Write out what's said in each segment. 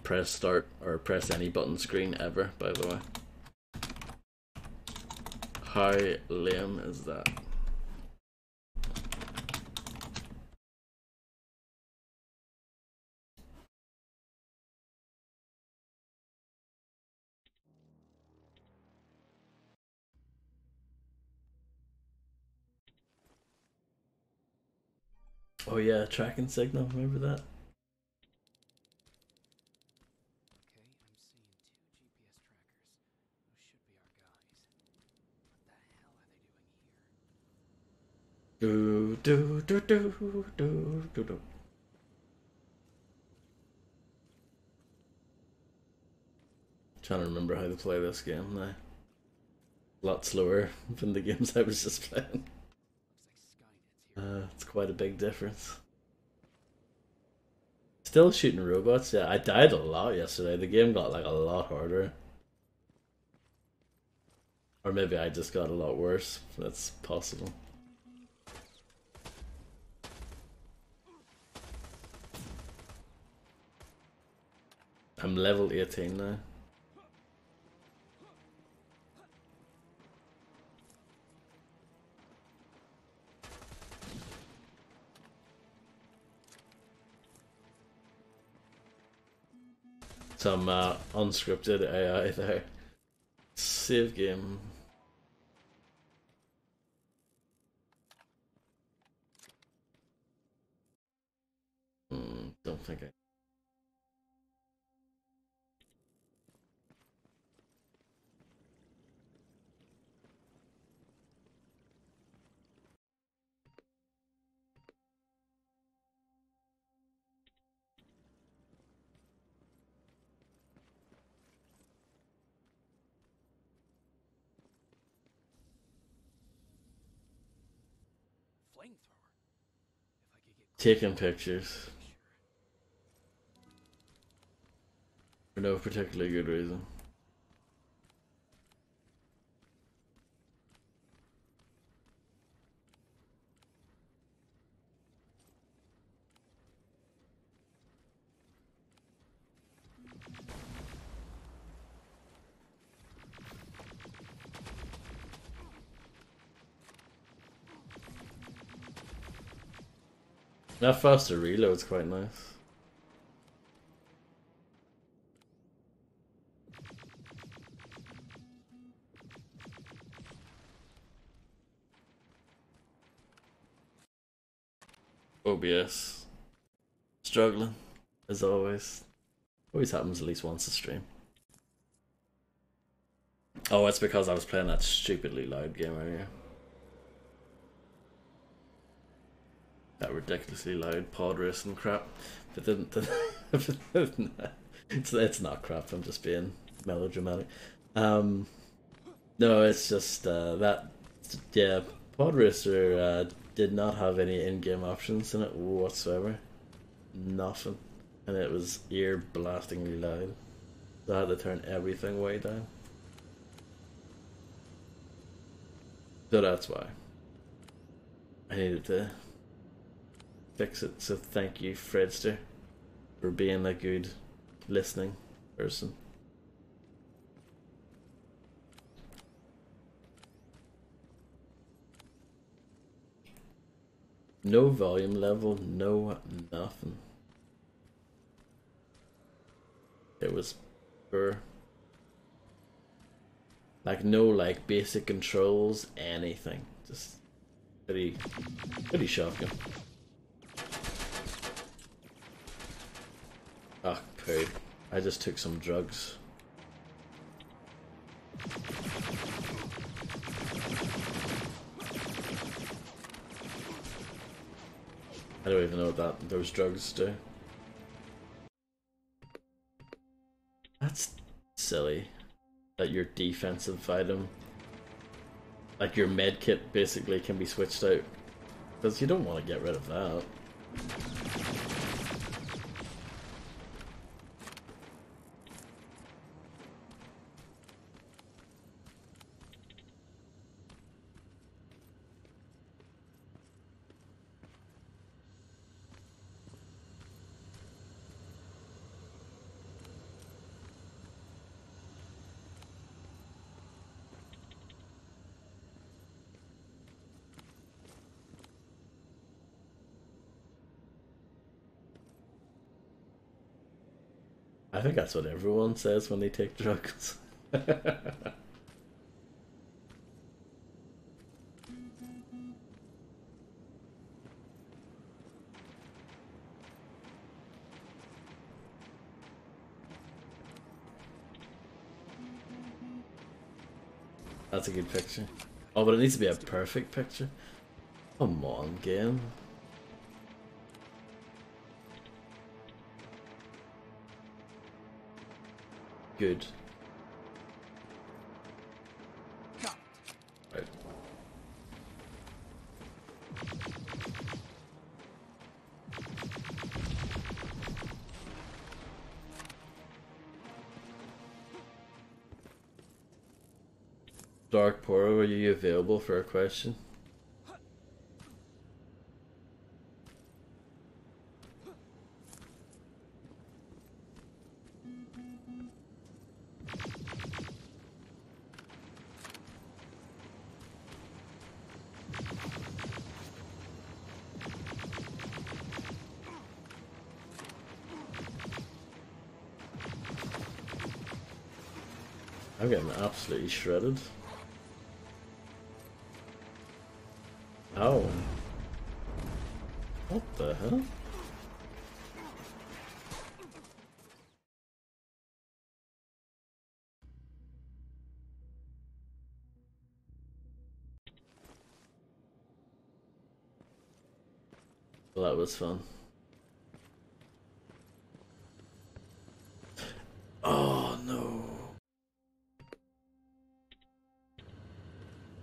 press start or press any button screen ever, by the way. How lame is that? Oh yeah, tracking signal, remember that? Do do do do do do do. Trying to remember how to play this game now. A lot slower than the games I was just playing. It's quite a big difference. Still shooting robots, yeah. I died a lot yesterday. The game got like a lot harder. Or maybe I just got a lot worse. That's possible. I'm level 18 now. Some unscripted AI there. Save game. Don't think I. Taking pictures. For no particularly good reason. That faster reload's quite nice. OBS. Struggling, as always. Always happens at least once a stream. Oh, it's because I was playing that stupidly loud game earlier. That ridiculously loud pod racing crap. But then, it's not crap, I'm just being melodramatic. No, it's just that, yeah, pod racer did not have any in-game options in it whatsoever. Nothing. And it was ear blastingly loud. So I had to turn everything way down. So that's why I needed to fix it. So thank you, Fredster, for being a good listening person. No volume level, no nothing. It was poor. Like no like basic controls, anything. Just pretty shocking. Ah, poo. I just took some drugs. I don't even know what those drugs do. That's silly. That your defensive item, like your med kit, basically can be switched out. Because you don't want to get rid of that. I think that's what everyone says when they take drugs. That's a good picture. Oh, but it needs to be a perfect picture. Come on, game. Good. Right. Dark Portal, are you available for a question? I'm getting absolutely shredded. Oh. What the hell? Well, that was fun. Oh no.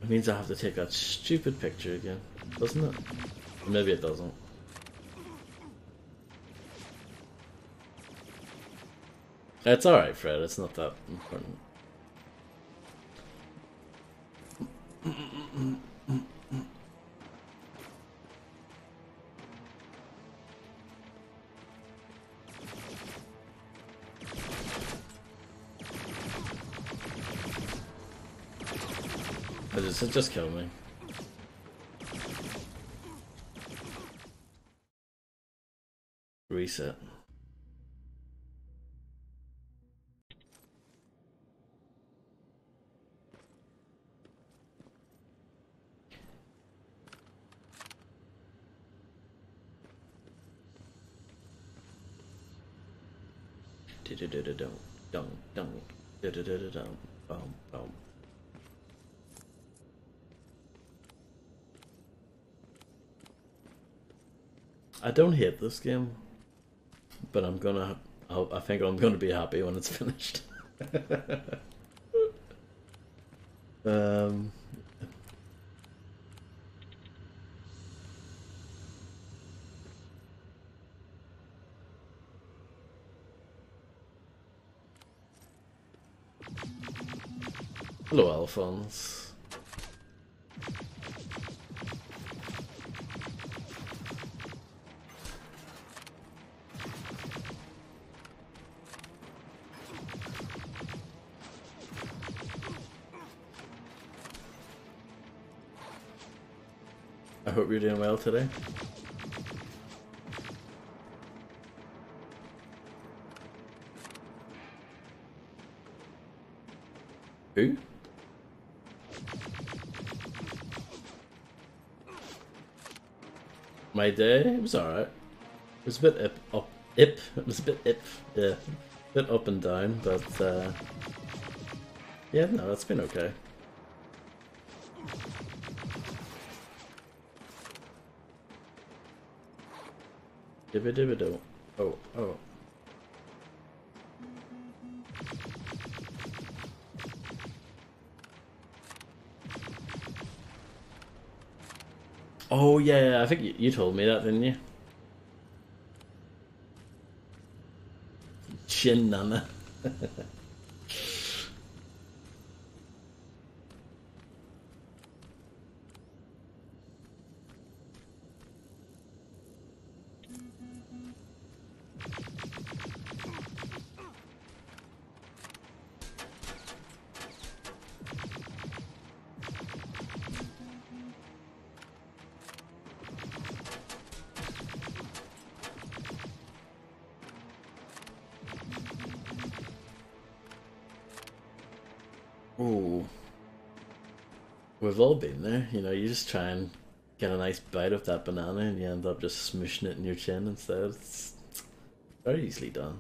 It means I have to take that stupid picture again, doesn't it? Maybe it doesn't. It's alright, Fred, it's not that important. Just kill me. Reset. I don't hate this game, but I think I'm gonna be happy when it's finished. um, Hello, Alphonse. I hope you're doing well today. Who? My day? It was alright. It was a bit it was a bit yeah. A bit up and down, but yeah, no, it's been okay. Dibba-dibba-do. Oh, oh. Oh yeah, I think you told me that, didn't you? Shin Nana. Oh, we've all been there. You know, you just try and get a nice bite of that banana and you end up just smushing it in your chin instead. It's very easily done.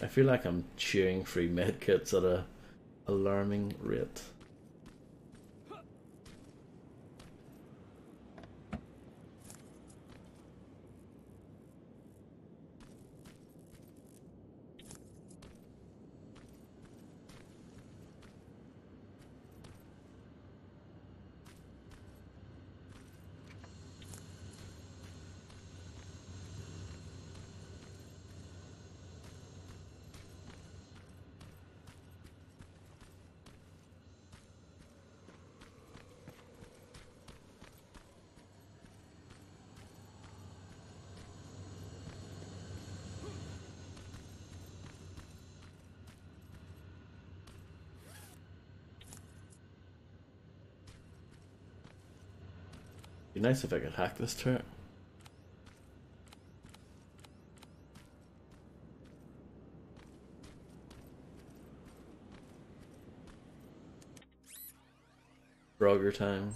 I feel like I'm chewing through medkits at a alarming rate. Be nice if I could hack this turret. Frogger time.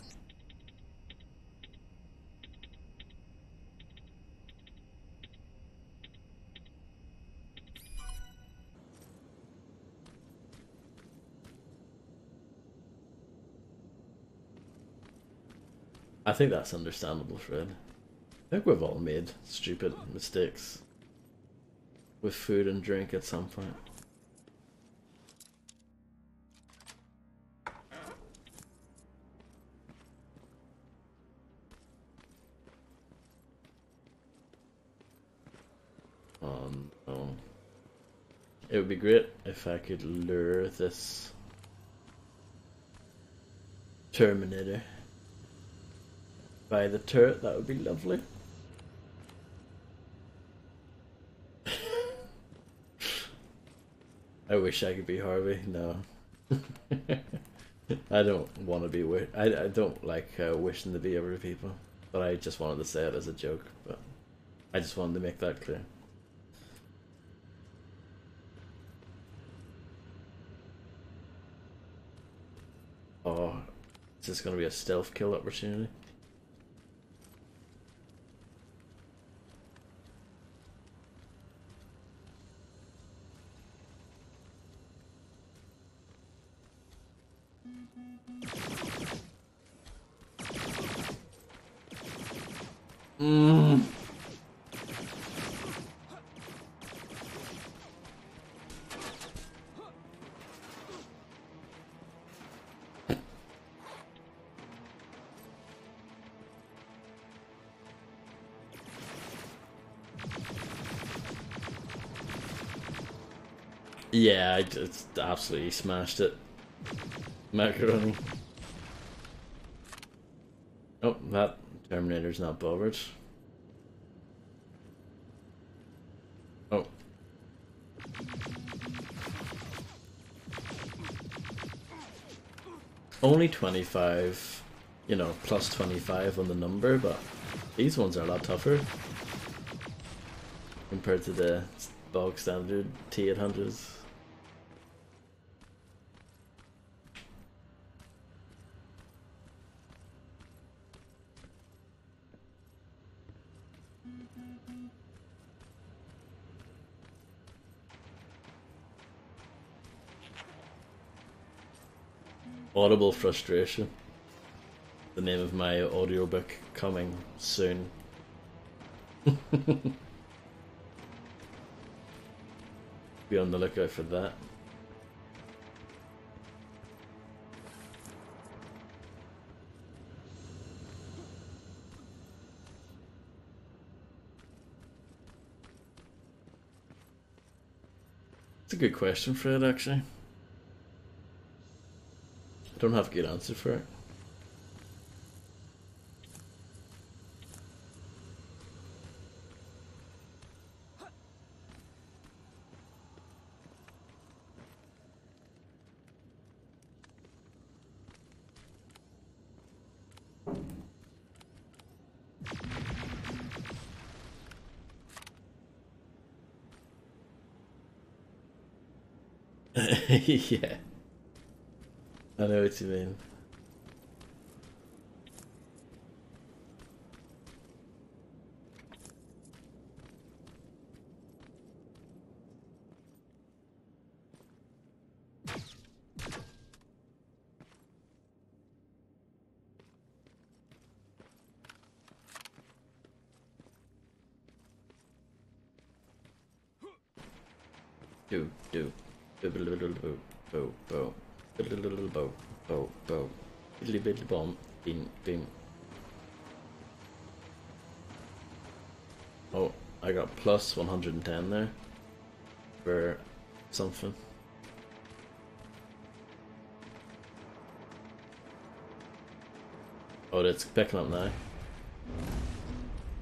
I think that's understandable, Fred. I think we've all made stupid mistakes with food and drink at some point. No. It would be great if I could lure this Terminator by the turret. That would be lovely. I wish I could be Harvey. No. I don't want to be I don't like wishing to be other people, but I just wanted to say it as a joke. But I just wanted to make that clear. Oh, is this going to be a stealth kill opportunity? Mm. Yeah, I just absolutely smashed it. Macaroni. Oh, that Terminator's not bothered. Oh. Only 25, you know, plus 25 on the number, but these ones are a lot tougher compared to the bog standard T800s. Audible frustration. The name of my audiobook coming soon. Be on the lookout for that. It's a good question, Fred, actually. I don't have a good answer for it. Yeah, I know what you mean. Do do do do do do bo bo bo bo bo little bit bomb bing bing. Oh, I got plus 110 there for something. Oh, it's picking up now.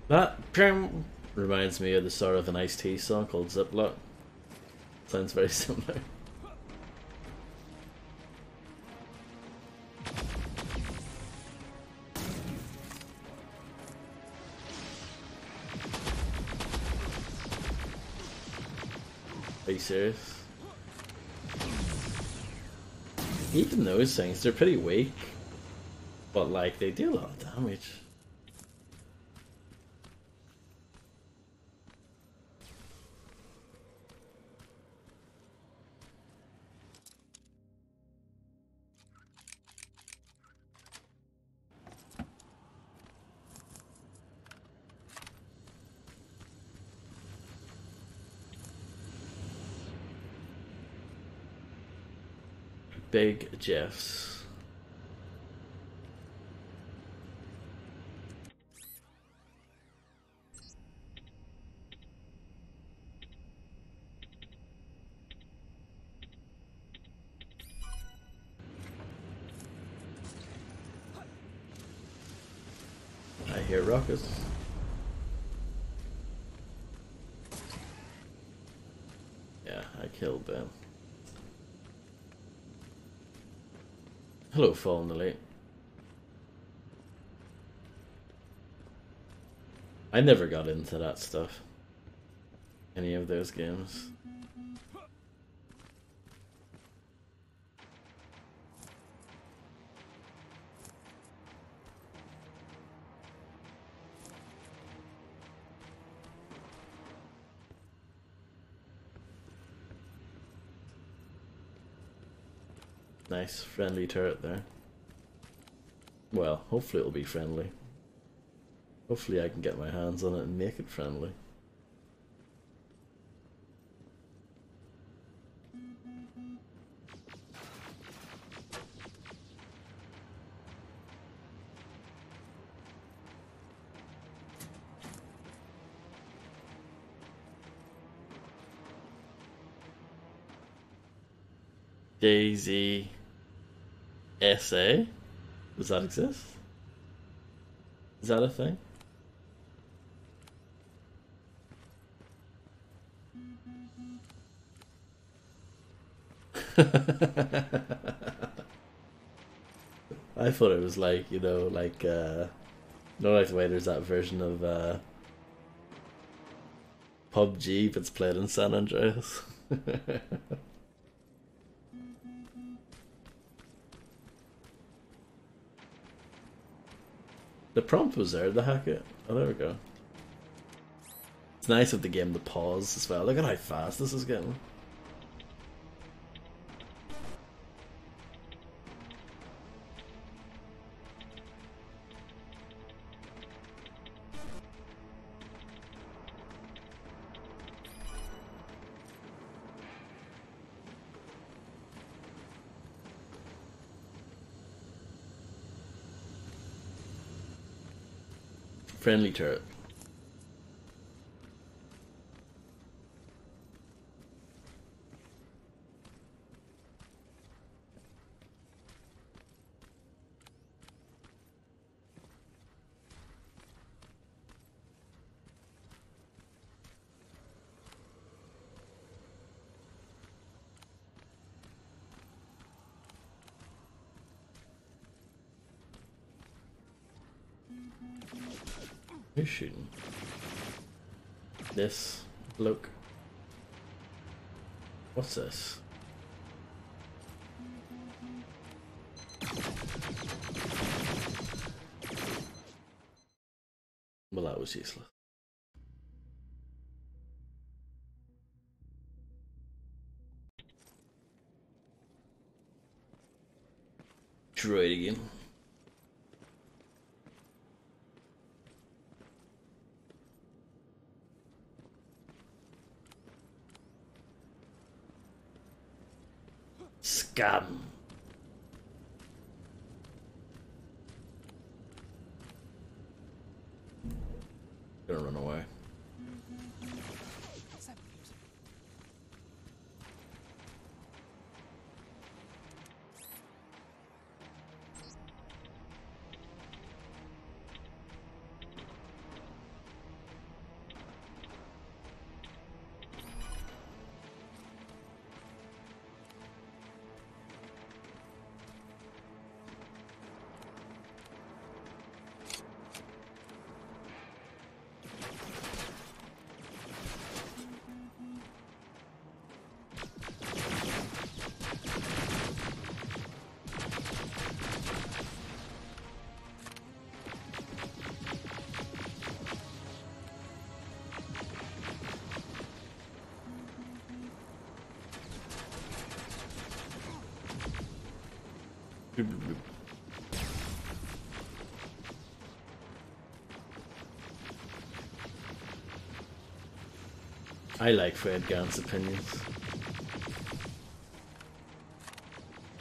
That reminds me of the start of an Ice-T song called Ziploc. Sounds very similar. Are you serious? Even those things, they're pretty weak, but like they do a lot of damage. Big Jeffs. I hear rockets. Yeah, I killed them. Hello, Fallen Elite. I never got into that stuff. Any of those games. Nice, friendly turret there. Well, hopefully it'll be friendly. Hopefully I can get my hands on it and make it friendly. Daisy SA? Does that exist? Is that a thing? I thought it was like, you know, like, no, like the way there's that version of PUBG that's played in San Andreas. The prompt was there to hack it. Oh, there we go. It's nice of the game to pause as well. Look at how fast this is getting. Friendly turret. Who's shooting? This bloke. What's this? was useless. Droid again. Scum. Gonna run away. I like Fred Gant's opinions.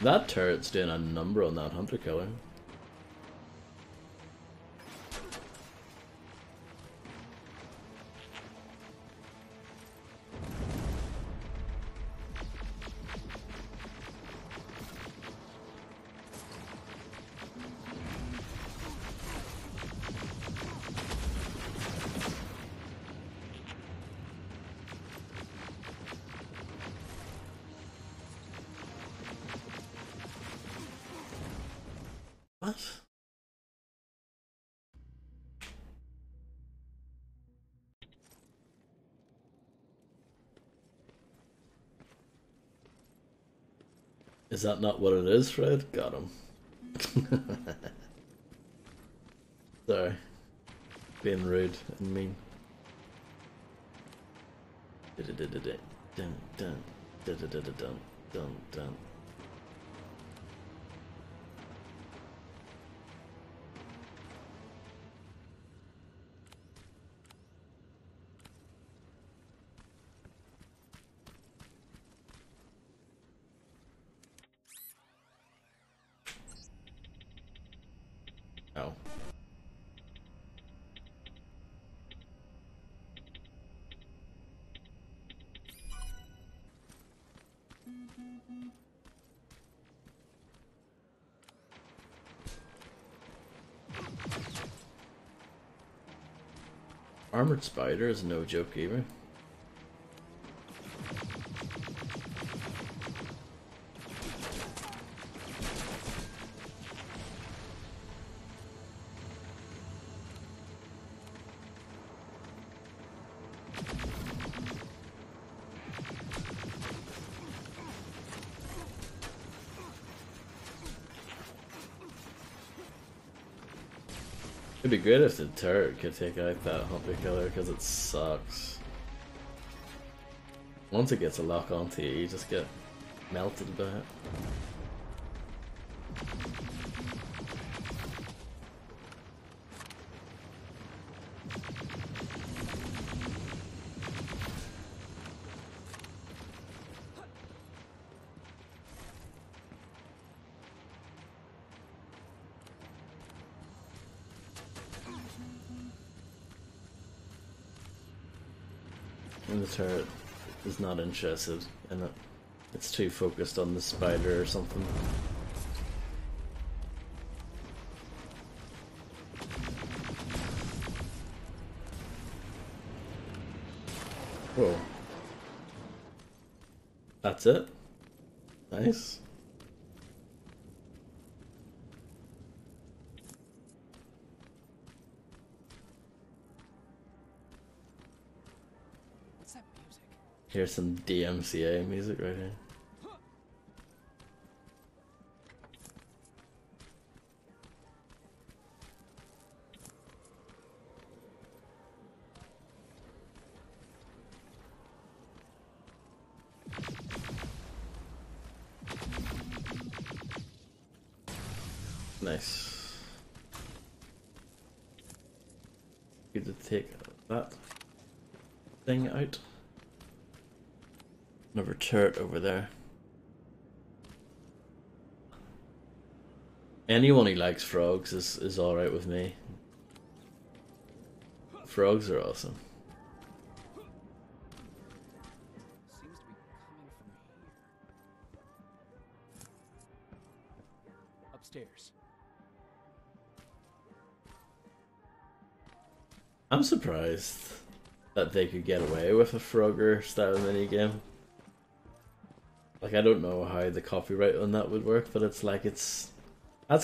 That turret's doing a number on that hunter killer. What? Is that not what it is, Fred? Got him. Sorry. Being rude and mean. Dun dun dun dun dun dun dun dun. Oh. Armored spider is no joke either. It'd be great if the turret could take out that hunter killer because it sucks. Once it gets a lock onto you, you just get melted by it. And the turret is not interested in it. It's too focused on the spider or something. Whoa. That's it? Nice. Here's some DMCA music right here. Nice. Good to take that thing out. Another turret over there. Anyone who likes frogs is alright with me. Frogs are awesome. Seems to be coming from here. Upstairs. I'm surprised that they could get away with a Frogger style minigame. Like, I don't know how the copyright on that would work, but it's like that's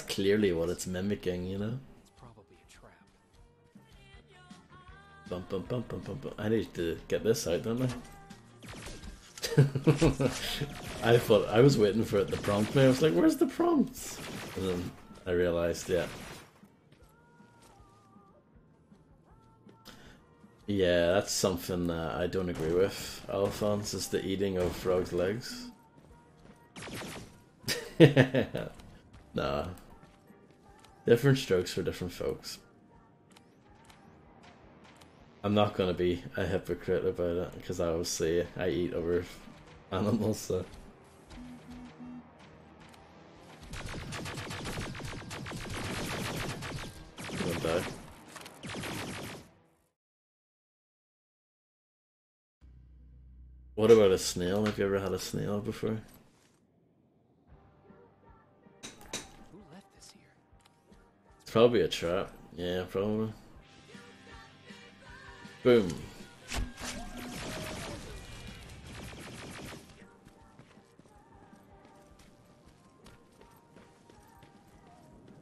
clearly what it's mimicking, you know? It's probably a trap. Bum bum bum bum bum bum. I need to get this out, don't I? I thought I was waiting for it to prompt me. I was like, where's the prompts? And then I realized, yeah. Yeah, that's something I don't agree with, Alphonse, is the eating of frogs' legs. Nah. Different strokes for different folks. I'm not gonna be a hypocrite about it, because obviously I eat other animals, so... Don't die. What about a snail? Have you ever had a snail before? Who left this here? It's probably a trap. Yeah, probably. Boom.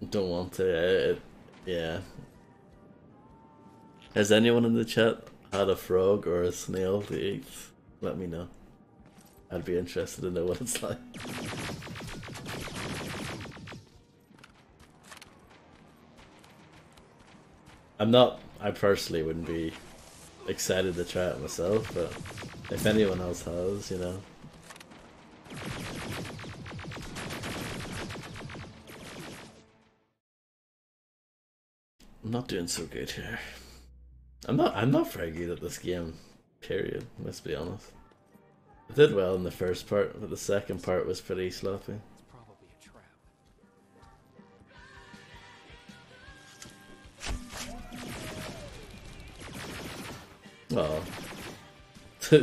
Don't want to. Yeah. Has anyone in the chat had a frog or a snail to eat? Let me know. I'd be interested to know what it's like. I personally wouldn't be excited to try it myself, but if anyone else has, you know. I'm not doing so good here. I'm not very good at this game, period, let's be honest. I did well in the first part, but the second part was pretty sloppy. It's probably a trap. Oh.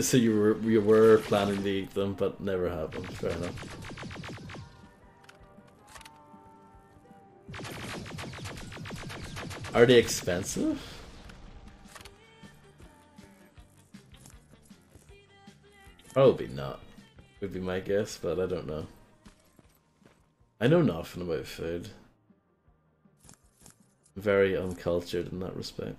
So you were planning to eat them, but never happened. Fair enough. Are they expensive? Probably not, would be my guess, but I don't know. I know nothing about food. Very uncultured in that respect.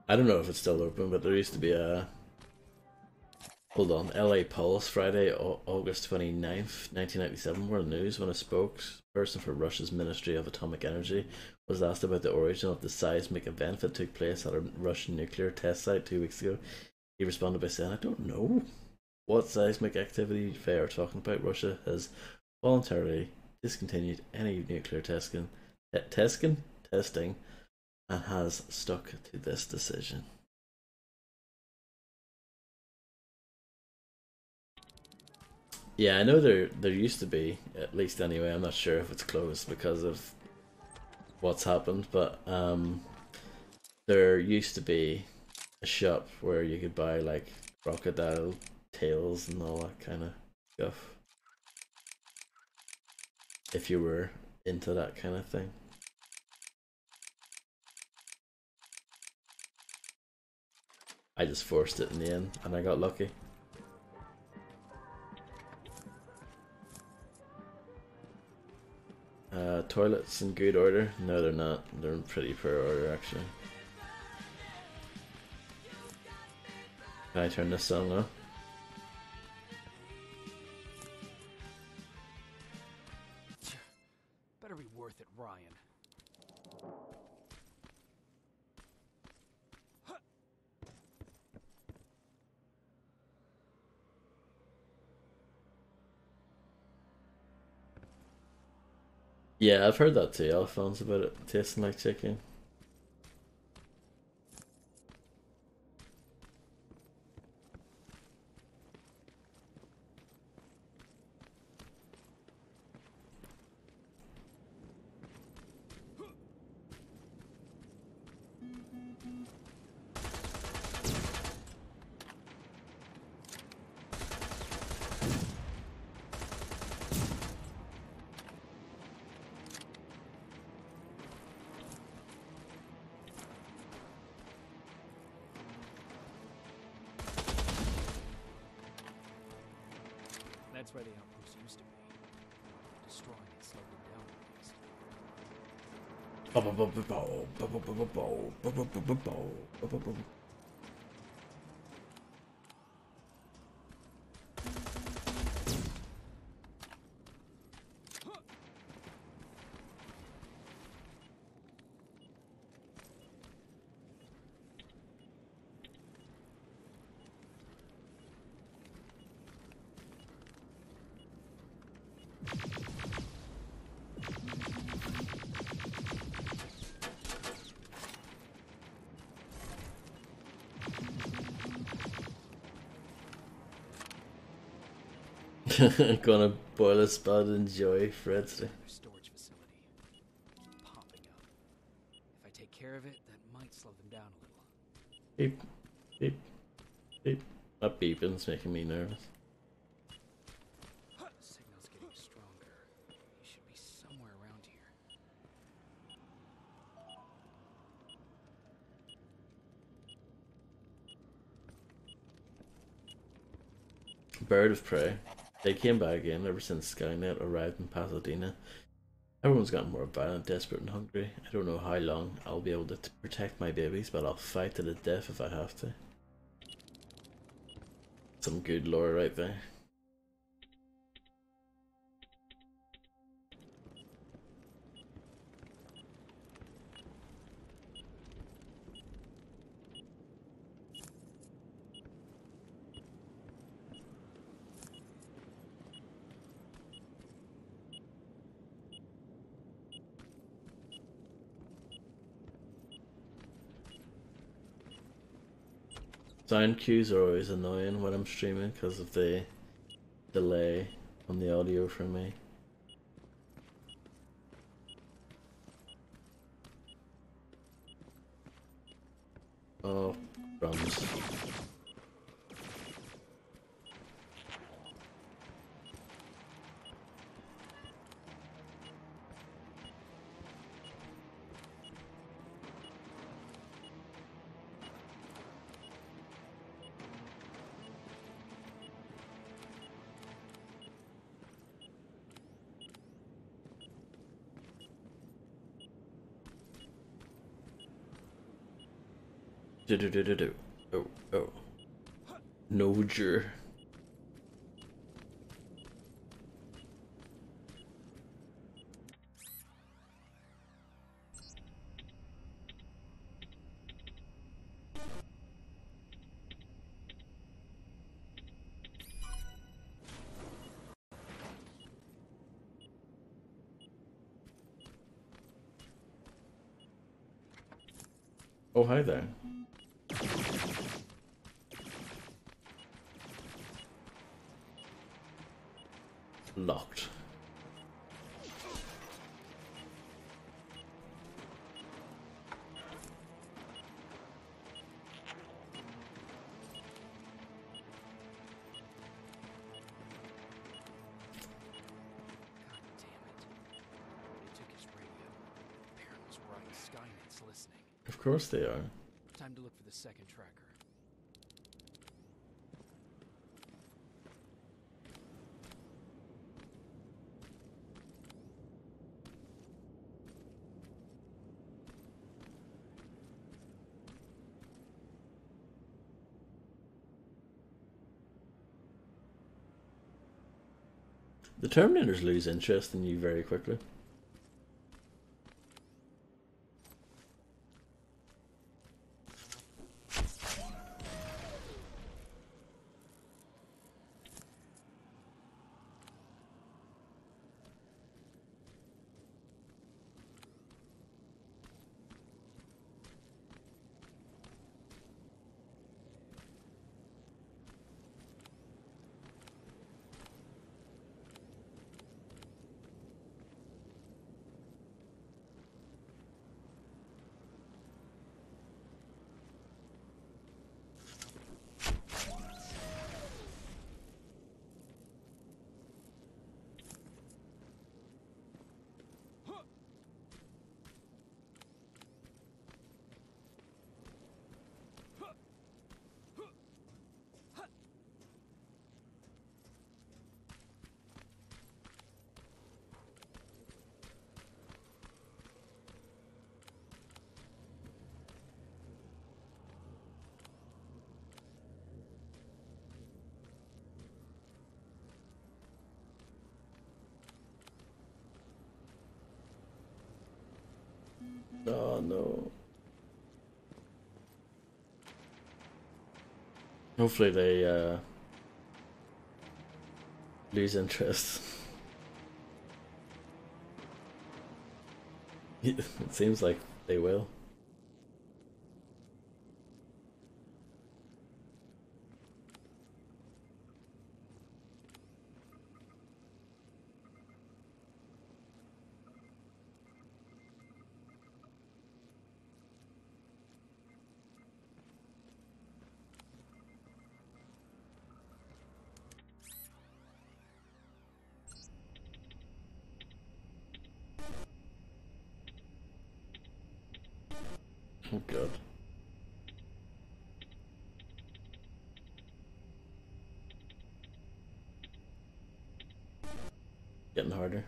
I don't know if it's still open, but there used to be a... Hold on, LA Pulse, Friday, August 29th, 1997, were the news when a spokesperson for Russia's Ministry of Atomic Energy was asked about the origin of the seismic event that took place at a Russian nuclear test site 2 weeks ago. He responded by saying, I don't know what seismic activity they are talking about. Russia has voluntarily discontinued any nuclear testing and has stuck to this decision. Yeah, I know there used to be, at least anyway. I'm not sure if it's closed because of what's happened, but there used to be a shop where you could buy like crocodile tails and all that kind of stuff if you were into that kind of thing. I just forced it in the end and I got lucky. Toilets in good order? No, they're not. They're in pretty poor order, actually. Can I turn this song off? Better be worth it, Ryan. Yeah, I've heard that too. Alphonse about it tasting like chicken. That's where the outpost used to be. Destroying it slowed them down at least. Gonna boil a spud and enjoy Fred today. Another storage facility. Popping up. If I take care of it, that might slow them down a little. Beep, beep, beep. That beeping's making me nervous. Signal's getting stronger. He should be somewhere around here. Bird of Prey. They came back again ever since Skynet arrived in Pasadena. Everyone's gotten more violent, desperate, and hungry. I don't know how long I'll be able to protect my babies, but I'll fight to the death if I have to. Some good lore right there. Sound cues are always annoying when I'm streaming because of the delay on the audio for me. Oh, crumbs. Do do do do do. Oh, oh. No jur. Oh, hi there. Locked. God damn it. They took his radio. Baron was right. Skynet's listening. Of course they are. Time to look for the second tracker. The Terminators lose interest in you very quickly. Oh no. Hopefully they lose interest. It seems like they will. Oh god. Getting harder.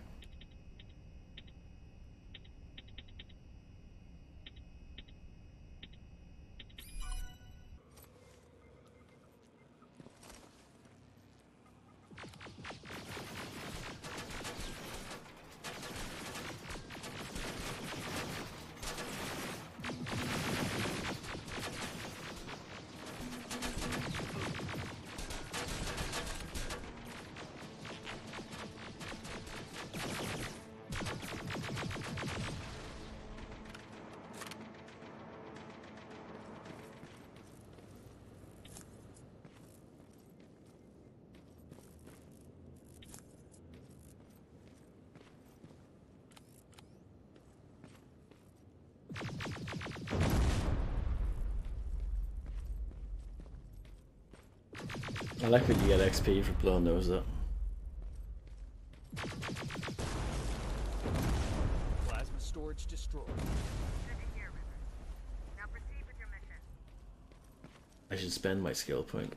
I like when you get XP for blowing those up. Plasma storage destroyed. Good to hear, River. Now proceed with your mission. I should spend my skill point.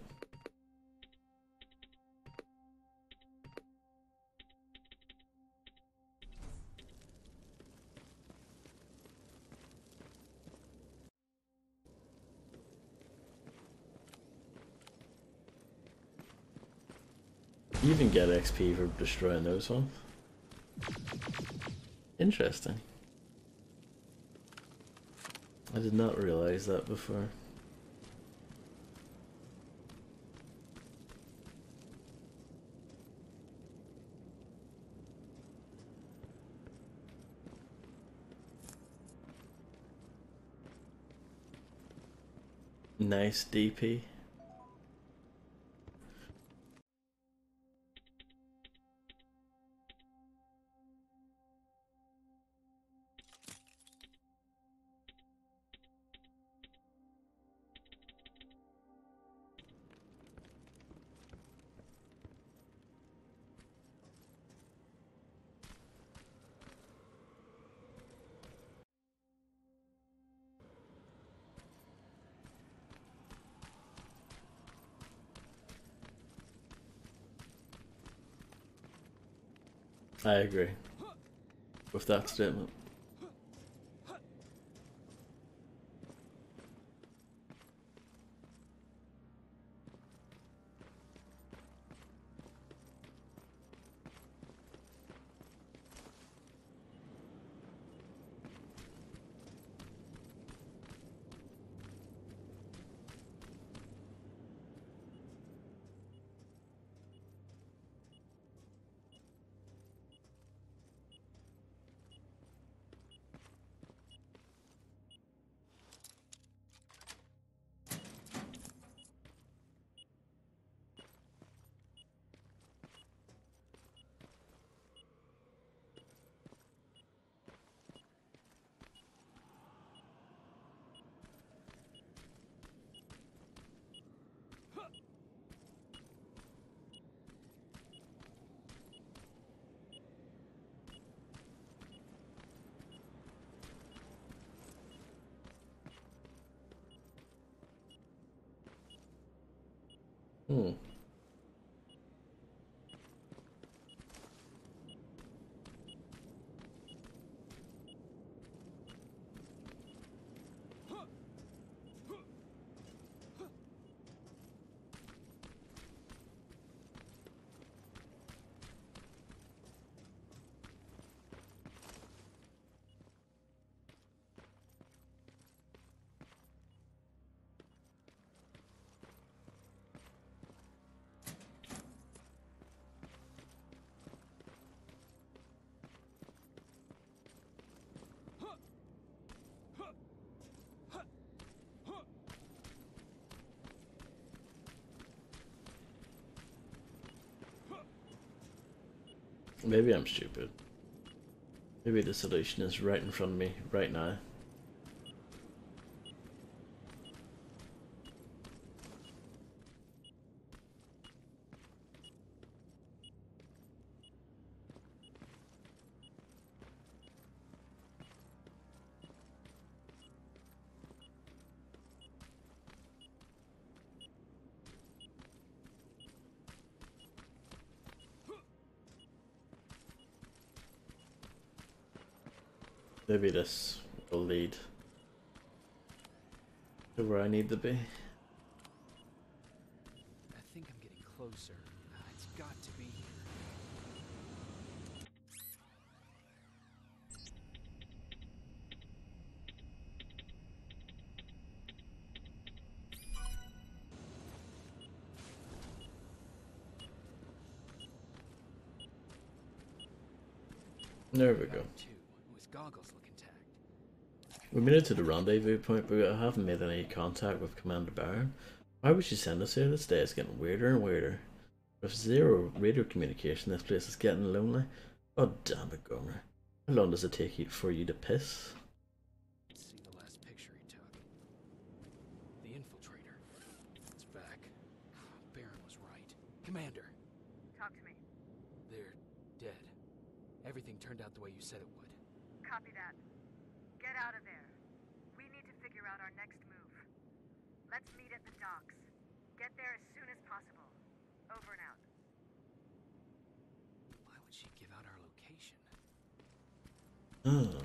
You even get XP for destroying those ones. Interesting. I did not realize that before. Nice DP. I agree with that statement. Hmm. Maybe I'm stupid. Maybe the solution is right in front of me right now. Maybe this will lead to where I need to be. I think I'm getting closer. It's got to be here. There we go. Found two. His goggles look intact. We made it to the rendezvous point, but I haven't made any contact with Commander Baron. Why would she send us here? This day is getting weirder and weirder. With zero radio communication, this place is getting lonely. Oh damn it, Gomer. How long does it take for you to piss? Let's see the last picture he took. The infiltrator. It's back. Baron was right. Commander, Talk to me. they're dead. Everything turned out the way you said it would. Copy that. Get out of there. We need to figure out our next move. Let's meet at the docks. Get there as soon as possible. Over and out. Why would she give out our location? Oh.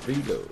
Reload.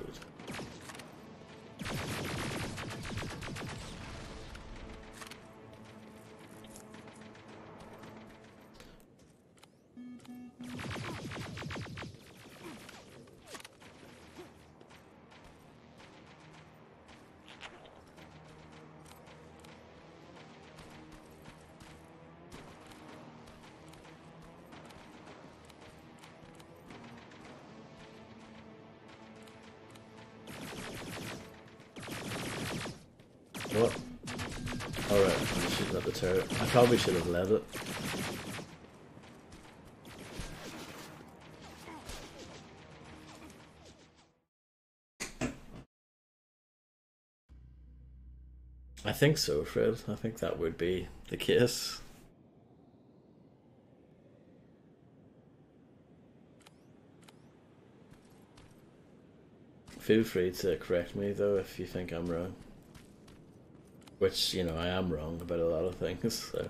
What? Alright, I'm shooting at the turret. I probably should have led it. I think so, Fred. I think that would be the case. Feel free to correct me though if you think I'm wrong. Which, you know, I am wrong about a lot of things, so.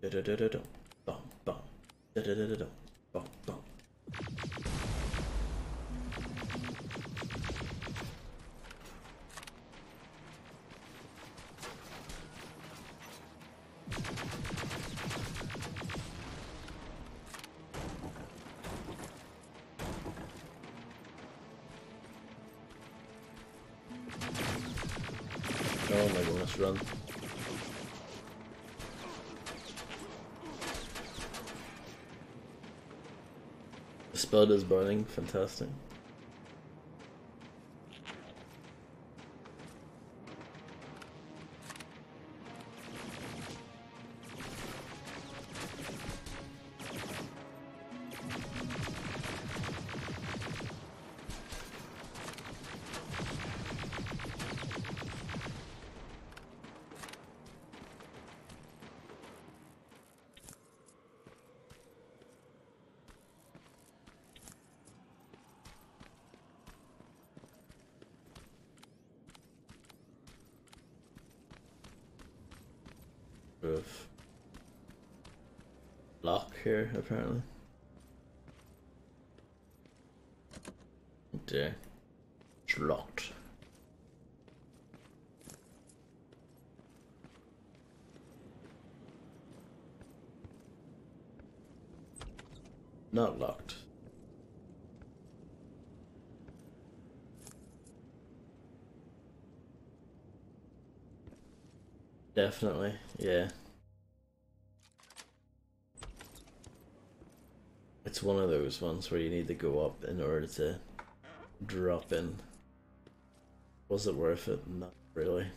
Da-da-da-da-dum, bum, bum. Da-da-da-da-dum, bum, bum. Oh my goodness, run. The spud is burning, fantastic. of lock here, apparently. Oh dear. It's locked. Not locked. Definitely, yeah. It's one of those ones where you need to go up in order to drop in. Was it worth it? Not really.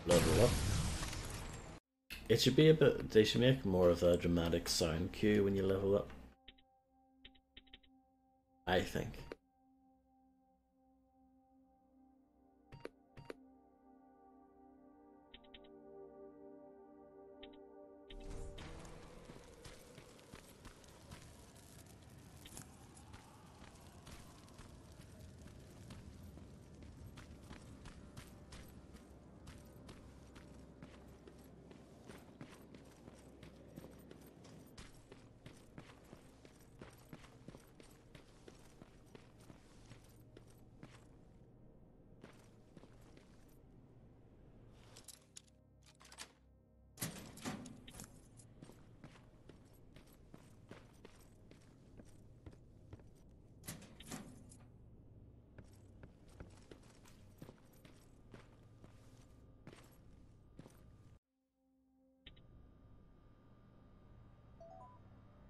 Level up. It should be a bit. They should make more of a dramatic sound cue when you level up. I think.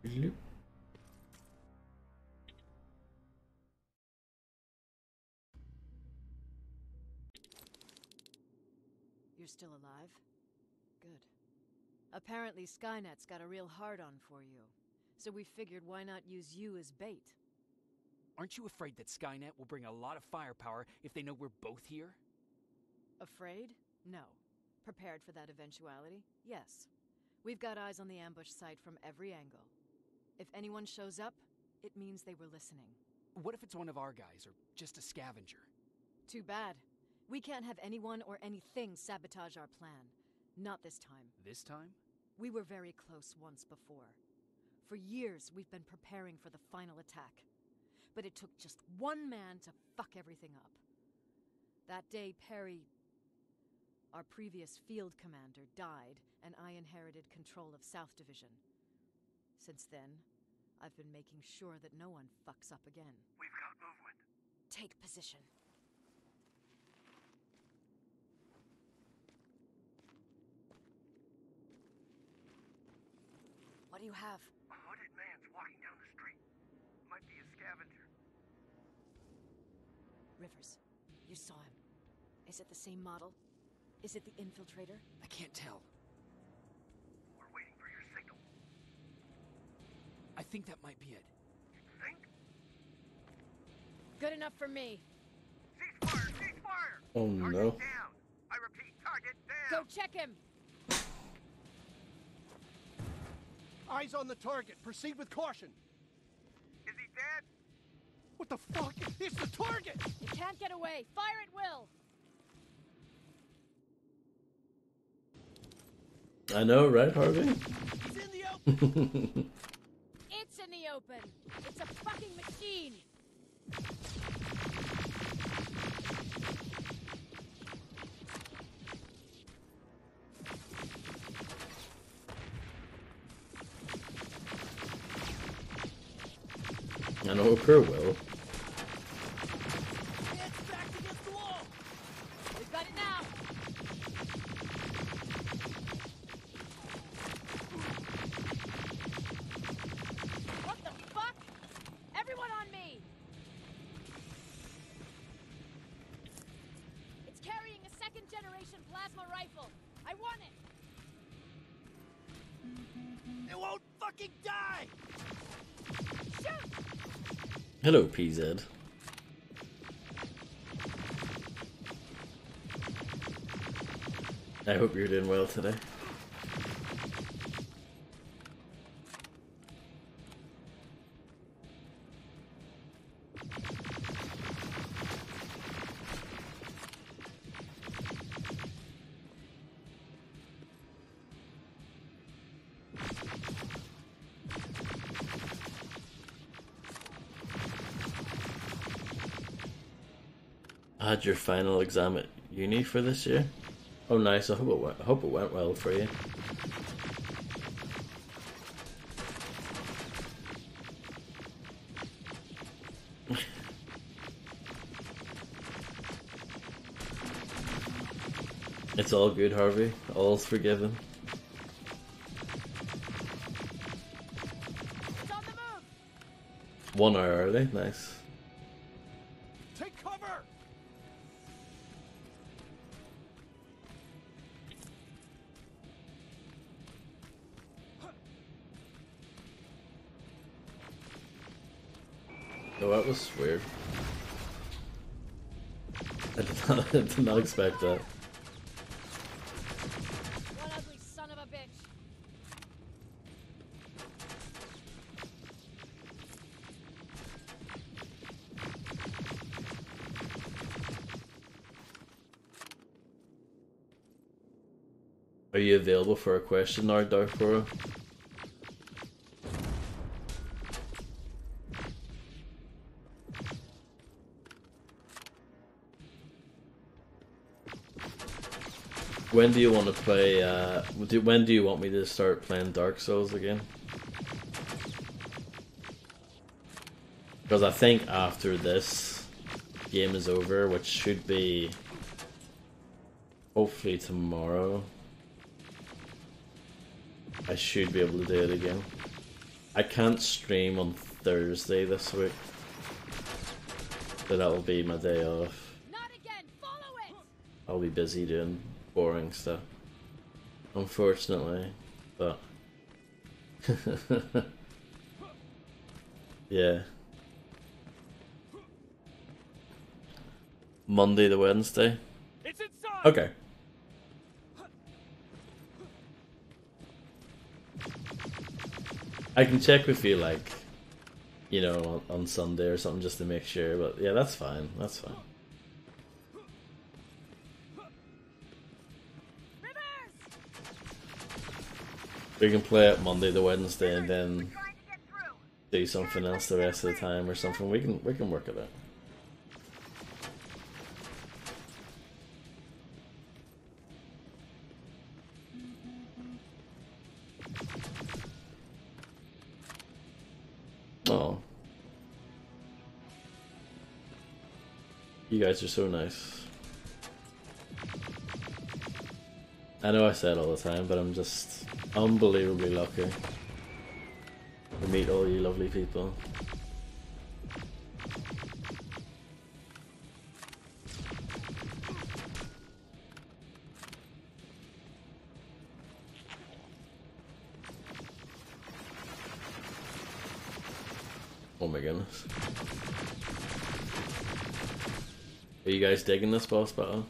Loop. You're still alive? Good. Apparently Skynet's got a real hard-on for you. So we figured why not use you as bait? Aren't you afraid that Skynet will bring a lot of firepower if they know we're both here? Afraid? No. Prepared for that eventuality? Yes. We've got eyes on the ambush site from every angle. If anyone shows up, it means they were listening. What if it's one of our guys, or just a scavenger? Too bad. We can't have anyone or anything sabotage our plan. Not this time. This time? We were very close once before. For years, we've been preparing for the final attack. But it took just one man to fuck everything up. That day, Perry, our previous field commander, died, and I inherited control of South Division. Since then, I've been making sure that no one fucks up again. We've got movement. Take position. What do you have? A hooded man's walking down the street. Might be a scavenger. Rivers, you saw him. Is it the same model? Is it the infiltrator? I can't tell. We're waiting for your signal. I think that might be it. You think? Good enough for me. Cease fire! Cease fire! Oh Target no. down! I repeat, target Go down! check him! Eyes on the target. Proceed with caution. Is he dead? What the fuck? It's the target! You can't get away. Fire at will! I know, right, Harvey? He's in the open! It's in the open. It's a fucking machine. I know, poor Will. It's back against the wall. We've got it now. What the fuck? Everyone on me! It's carrying a second-generation plasma rifle. I want it. It won't fucking die. Shoot! Hello, PZ. I hope you're doing well today. I had your final exam at uni for this year. Oh, nice. I hope it went well for you. It's all good, Harvey. All's forgiven. It's on the move! 1 hour early. Nice. Take cover. Oh, that was weird. I did not expect that. One ugly son of a bitch. Are you available for a question now, Darkborough? When do you want to play, when do you want me to start playing Dark Souls again? Because I think after this game is over, which should be hopefully tomorrow, I should be able to do it again. I can't stream on Thursday this week, so that'll be my day off. Not again! Follow it! I'll be busy doing boring stuff, unfortunately, but yeah. Monday to Wednesday? It's inside. Okay. I can check with you, like, you know, on Sunday or something just to make sure, but yeah, that's fine, that's fine. We can play it Monday to Wednesday and then do something else the rest of the time or something. We can work it out. Oh. You guys are so nice. I know I say it all the time, but I'm just unbelievably lucky to meet all you lovely people. Oh my goodness. Are you guys digging this boss battle?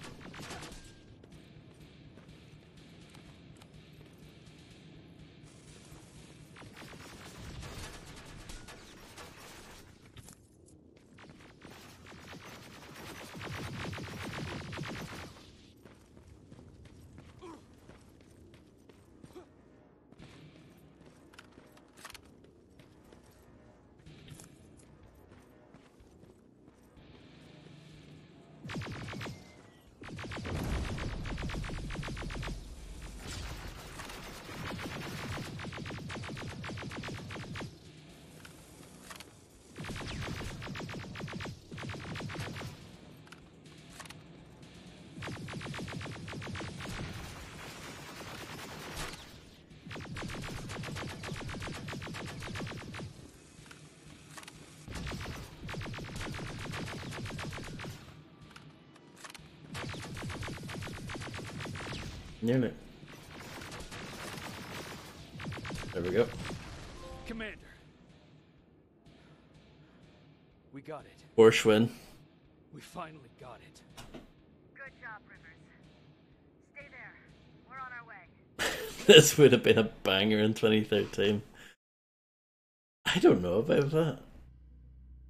Nearly. There we go. Commander. We got it. Orshwin. We finally got it. Good job, Rivers. Stay there. We're on our way. This would have been a banger in 2013. I don't know about that.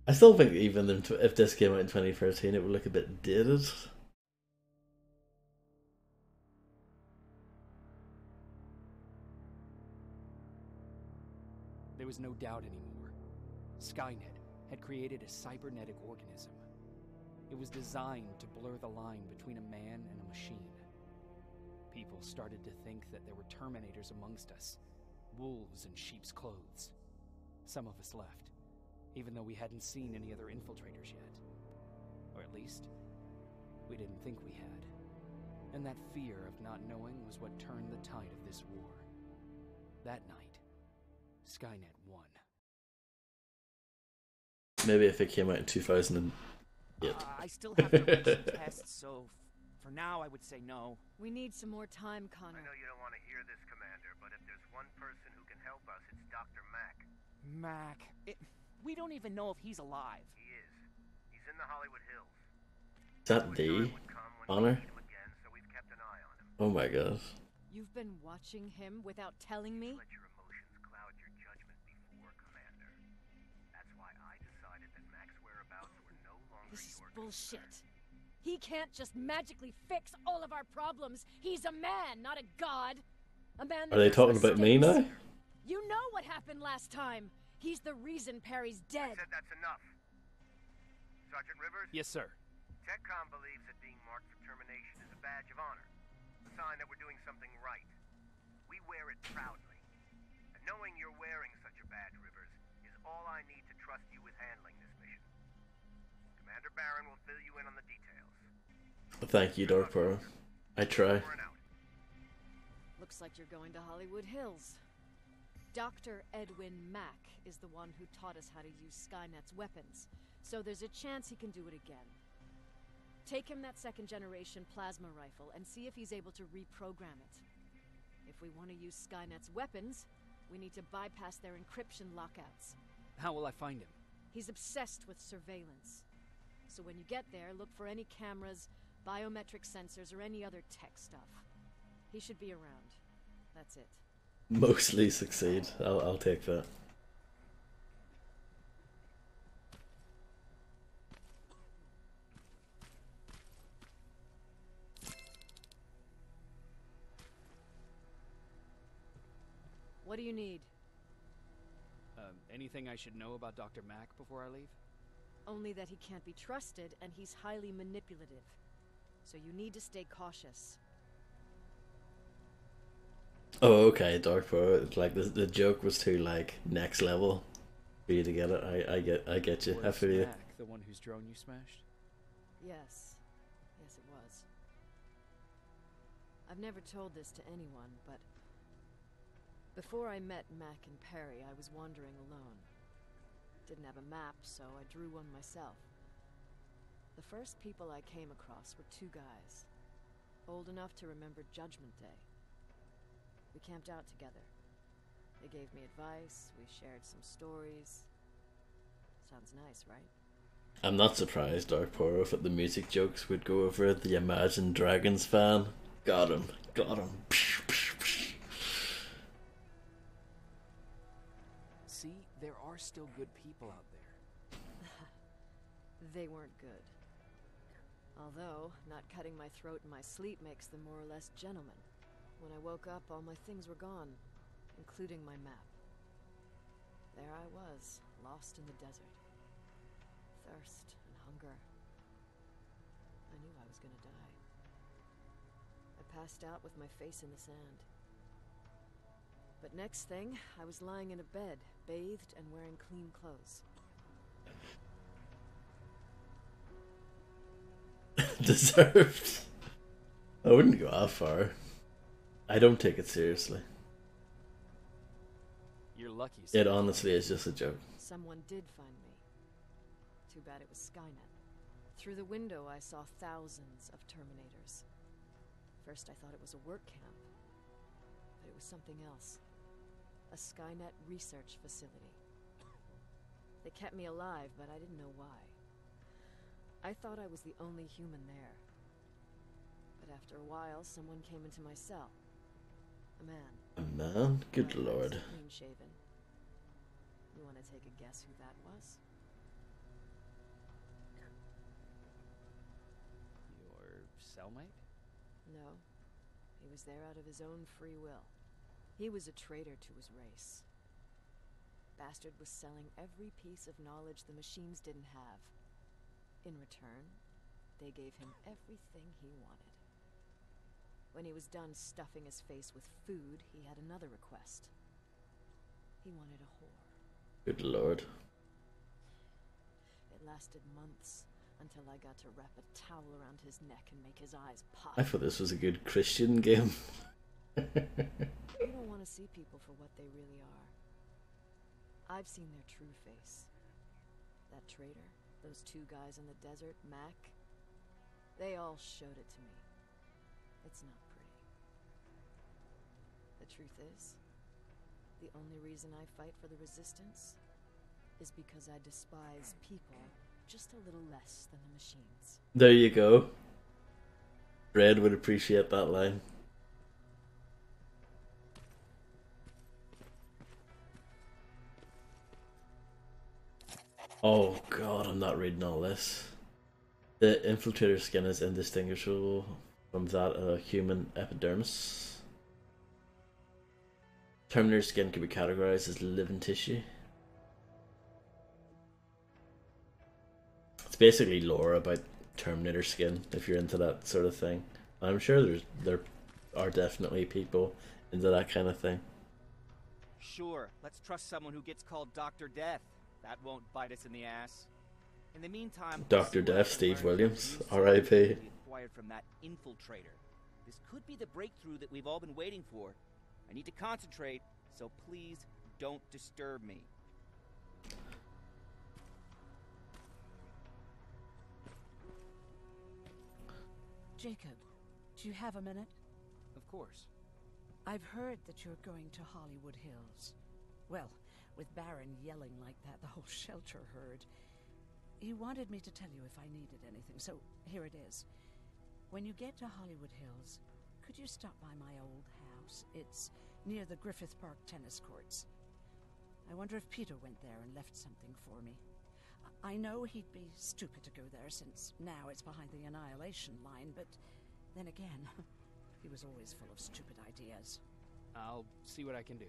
I still think even if this came out in 2013, it would look a bit dated. There was no doubt anymore. Skynet had created a cybernetic organism. It was designed to blur the line between a man and a machine. People started to think that there were Terminators amongst us, wolves in sheep's clothes. Some of us left, even though we hadn't seen any other infiltrators yet. Or at least, we didn't think we had. And that fear of not knowing was what turned the tide of this war. That night, Skynet won. Maybe if it came out in 2008. I still have to run some tests, so for now I would say no. We need some more time, I Connor. know you don't want to hear this, Commander, but if there's one person who can help us, it's Dr. Mack. Mac, we don't even know if he's alive. He is. He's in the Hollywood Hills. Is that D? Honor? Need him again, so we've kept an eye on him. Oh my god. You've been watching him without telling me? Let your emotions cloud your judgment before, Commander. That's why I decided that Mack's whereabouts were no longer This is your bullshit. concern. He can't just magically fix all of our problems. He's a man, not a god. A man that Are they makes talking about me mistakes. now? You know what happened last time. He's the reason Perry's I dead. said that's enough. Sergeant Rivers? Yes, sir. TechCom believes that being marked for termination is a badge of honor, a sign that we're doing something right. We wear it proudly. And knowing you're wearing such a badge, Rivers, is all I need to trust you with handling this mission. Commander Barron will fill you in on the details. Thank you, Dark Pearl. I try. Over and out. Looks like you're going to Hollywood Hills. Dr. Edwin Mack is the one who taught us how to use Skynet's weapons, so there's a chance he can do it again. Take him that second-generation plasma rifle and see if he's able to reprogram it. If we want to use Skynet's weapons, we need to bypass their encryption lockouts. How will I find him? He's obsessed with surveillance. So when you get there, look for any cameras, biometric sensors, or any other tech stuff. He should be around. That's it. Mostly succeed. I'll take that. What do you need? Anything I should know about Dr. Mack before I leave? Only that he can't be trusted and he's highly manipulative. So you need to stay cautious. Oh, okay, Dark Pearl. Like the joke was too like next level for you to get it. I get you. I Was feel you. Mack the one whose drone you smashed? Yes. Yes, it was. I've never told this to anyone, but before I met Mac and Perry, I was wandering alone. Didn't have a map, so I drew one myself. The first people I came across were two guys, old enough to remember Judgment Day. We camped out together. They gave me advice, we shared some stories. Sounds nice, right? I'm not surprised, Dark Pearl, that the music jokes would go over the Imagine Dragons fan. Got him. Got him. See, there are still good people out there. They weren't good. Although, not cutting my throat in my sleep makes them more or less gentlemen. When I woke up, all my things were gone, including my map. There I was, lost in the desert. Thirst and hunger. I knew I was gonna die. I passed out with my face in the sand. But next thing, I was lying in a bed, bathed and wearing clean clothes. Deserved. I wouldn't go that far. I don't take it seriously. You're lucky. It honestly is just a joke. Someone did find me. Too bad it was Skynet. Through the window I saw thousands of Terminators. First I thought it was a work camp, but it was something else. A Skynet research facility. They kept me alive, but I didn't know why. I thought I was the only human there. But after a while, someone came into my cell. A man. A man? Good lord. Clean shaven. You want to take a guess who that was? Your cellmate? No. He was there out of his own free will. He was a traitor to his race. Bastard was selling every piece of knowledge the machines didn't have. In return, they gave him everything he wanted. When he was done stuffing his face with food, he had another request. He wanted a whore. Good lord. It lasted months, until I got to wrap a towel around his neck and make his eyes pop. I thought this was a good Christian game. You don't want to see people for what they really are. I've seen their true face. That traitor, those two guys in the desert, Mac, they all showed it to me. It's not pretty. The truth is, the only reason I fight for the Resistance is because I despise people just a little less than the machines. There you go. Red would appreciate that line. Oh god, I'm not reading all this. The infiltrator skin is indistinguishable from that of a human epidermis. Terminator skin can be categorized as living tissue. It's basically lore about Terminator skin, if you're into that sort of thing. I'm sure there are definitely people into that kind of thing. Sure, let's trust someone who gets called Dr. Death. That won't bite us in the ass. In the meantime, Dr. Death, Steve Williams, R.I.P. Acquired from that infiltrator. This could be the breakthrough that we've all been waiting for. I need to concentrate, so please don't disturb me. Jacob, do you have a minute? Of course. I've heard that you're going to Hollywood Hills. Well, with Baron yelling like that, the whole shelter heard. He wanted me to tell you if I needed anything, so here it is. When you get to Hollywood Hills, could you stop by my old house? It's near the Griffith Park tennis courts. I wonder if Peter went there and left something for me. I know he'd be stupid to go there, since now it's behind the Annihilation line, but then again, he was always full of stupid ideas. I'll see what I can do.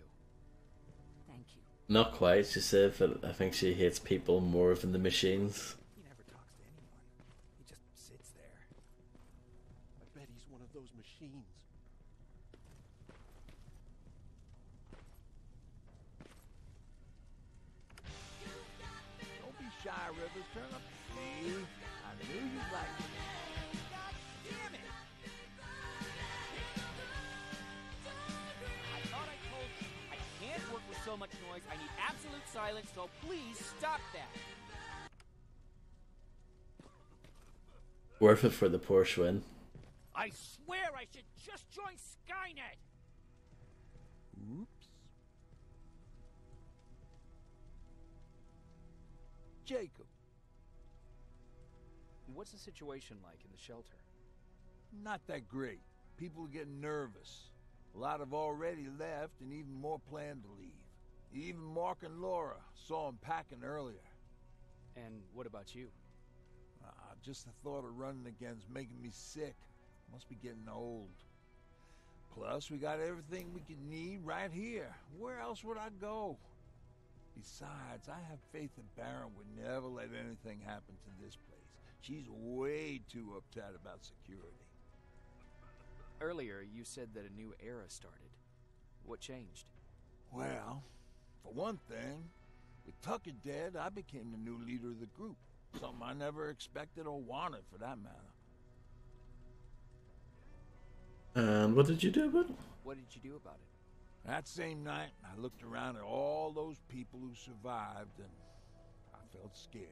Thank you. Not quite, she said, but I think she hates people more than the machines. He never talks to anyone. He just sits there. I bet he's one of those machines. Don't be shy, Rivers. Turn up. See? I knew you'd like it. God damn it! I thought I told you, I can't work with so much noise. I need absolute silence, so please stop that. Worth it for the Porsche win. I swear I should just join Skynet! Oops. Jacob. What's the situation like in the shelter? Not that great. People are getting nervous. A lot have already left, and even more plan to leave. Even Mark and Laura saw him packing earlier. And what about you? Just the thought of running again's making me sick. Must be getting old. Plus, we got everything we could need right here. Where else would I go? Besides, I have faith that Baron would never let anything happen to this place. She's way too uptight about security. Earlier, you said that a new era started. What changed? Well, for one thing, with Tucker dead, I became the new leader of the group. Something I never expected or wanted, for that matter. And what did you do about it? What did you do about it? That same night, I looked around at all those people who survived, and I felt scared.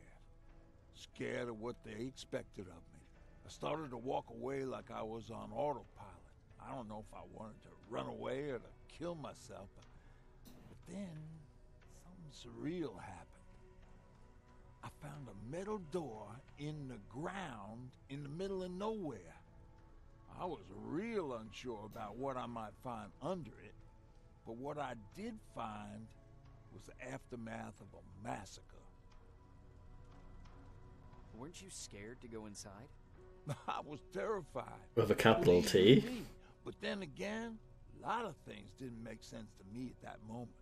Scared of what they expected of me. I started to walk away like I was on autopilot. I don't know if I wanted to run away or to kill myself, but then something surreal happened. I found a metal door in the ground in the middle of nowhere. I was real unsure about what I might find under it, but what I did find was the aftermath of a massacre. Weren't you scared to go inside? I was terrified. With a capital Believe T. you me. But then again, a lot of things didn't make sense to me at that moment.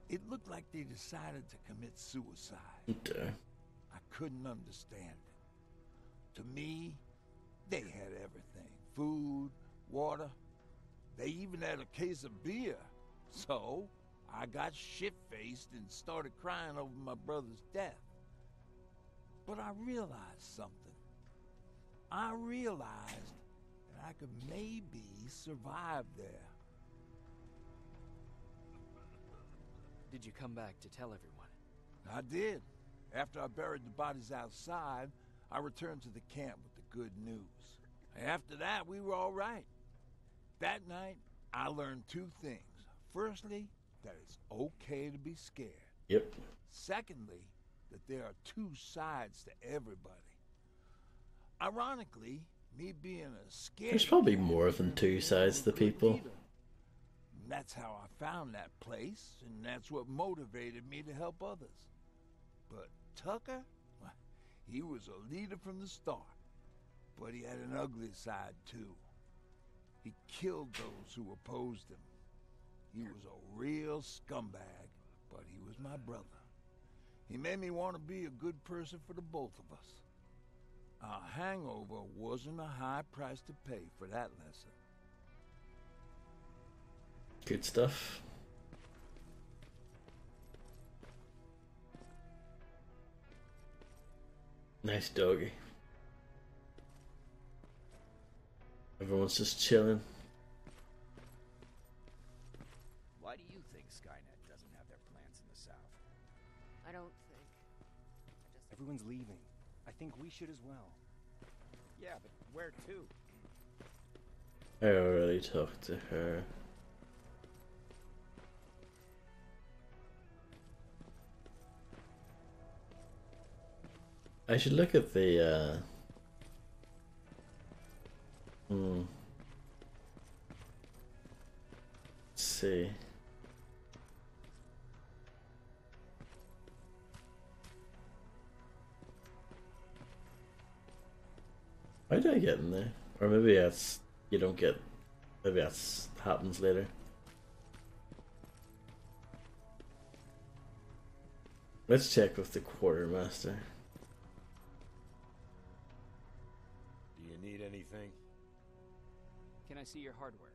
It looked like they decided to commit suicide. Duh. I couldn't understand it. To me, they had everything. Food, water. They even had a case of beer. So, I got shit-faced and started crying over my brother's death. But I realized something. I realized that I could maybe survive there. Did you come back to tell everyone? I did. After I buried the bodies outside, I returned to the camp with the good news. After that, we were all right. That night, I learned two things. Firstly, that it's okay to be scared. Yep. Secondly, that there are two sides to everybody. Ironically, me being a scared... There's probably more than two sides to people. And that's how I found that place, and that's what motivated me to help others. But Tucker, well, he was a leader from the start. But he had an ugly side, too. He killed those who opposed him. He was a real scumbag, but he was my brother. He made me want to be a good person for the both of us. A hangover wasn't a high price to pay for that lesson. Good stuff. Nice doggy. Everyone's just chilling. Why do you think Skynet doesn't have their plants in the South? I don't think. Everyone's leaving. I think we should as well. Yeah, but where to? I already talked to her. I should look at the let's see. Why did I get in there? Or maybe that's you don't get. Maybe that's happens later. Let's check with the quartermaster. Do you need anything? Can I see your hardware?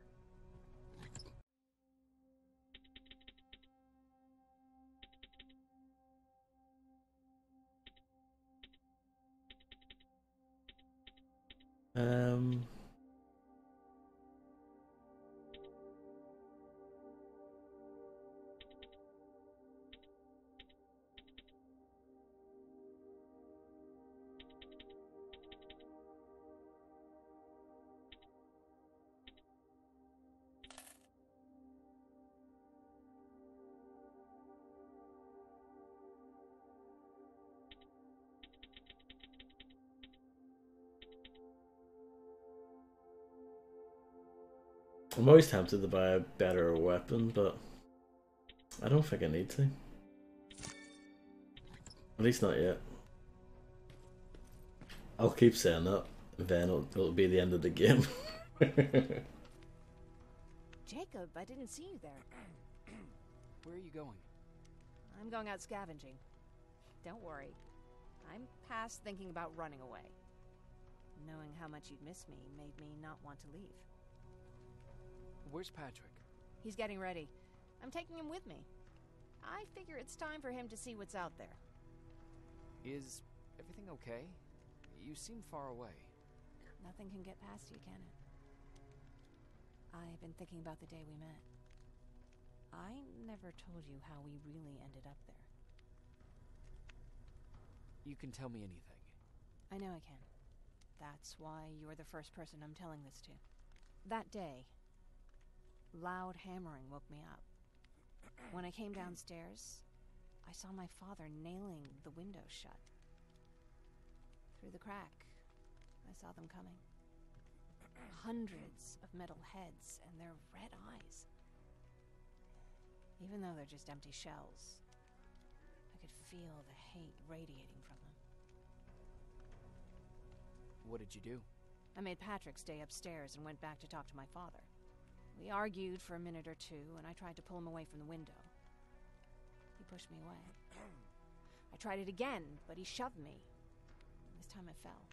I'm always tempted to buy a better weapon, but I don't think I need to. At least not yet. I'll keep saying that, and then it'll be the end of the game. Jacob, I didn't see you there. Where are you going? I'm going out scavenging. Don't worry. I'm past thinking about running away. Knowing how much you'd miss me made me not want to leave. Where's Patrick? He's getting ready. I'm taking him with me. I figure it's time for him to see what's out there. Is everything okay? You seem far away. Nothing can get past you, can it? I've been thinking about the day we met. I never told you how we really ended up there. You can tell me anything. I know I can. That's why you're the first person I'm telling this to. That day, loud hammering woke me up. When I came downstairs, I saw my father nailing the window shut. Through the crack, I saw them coming. Hundreds of metal heads and their red eyes. Even though they're just empty shells, I could feel the hate radiating from them. What did you do? I made Patrick stay upstairs and went back to talk to my father. We argued for a minute or two, and I tried to pull him away from the window. He pushed me away. I tried it again, but he shoved me. This time I fell.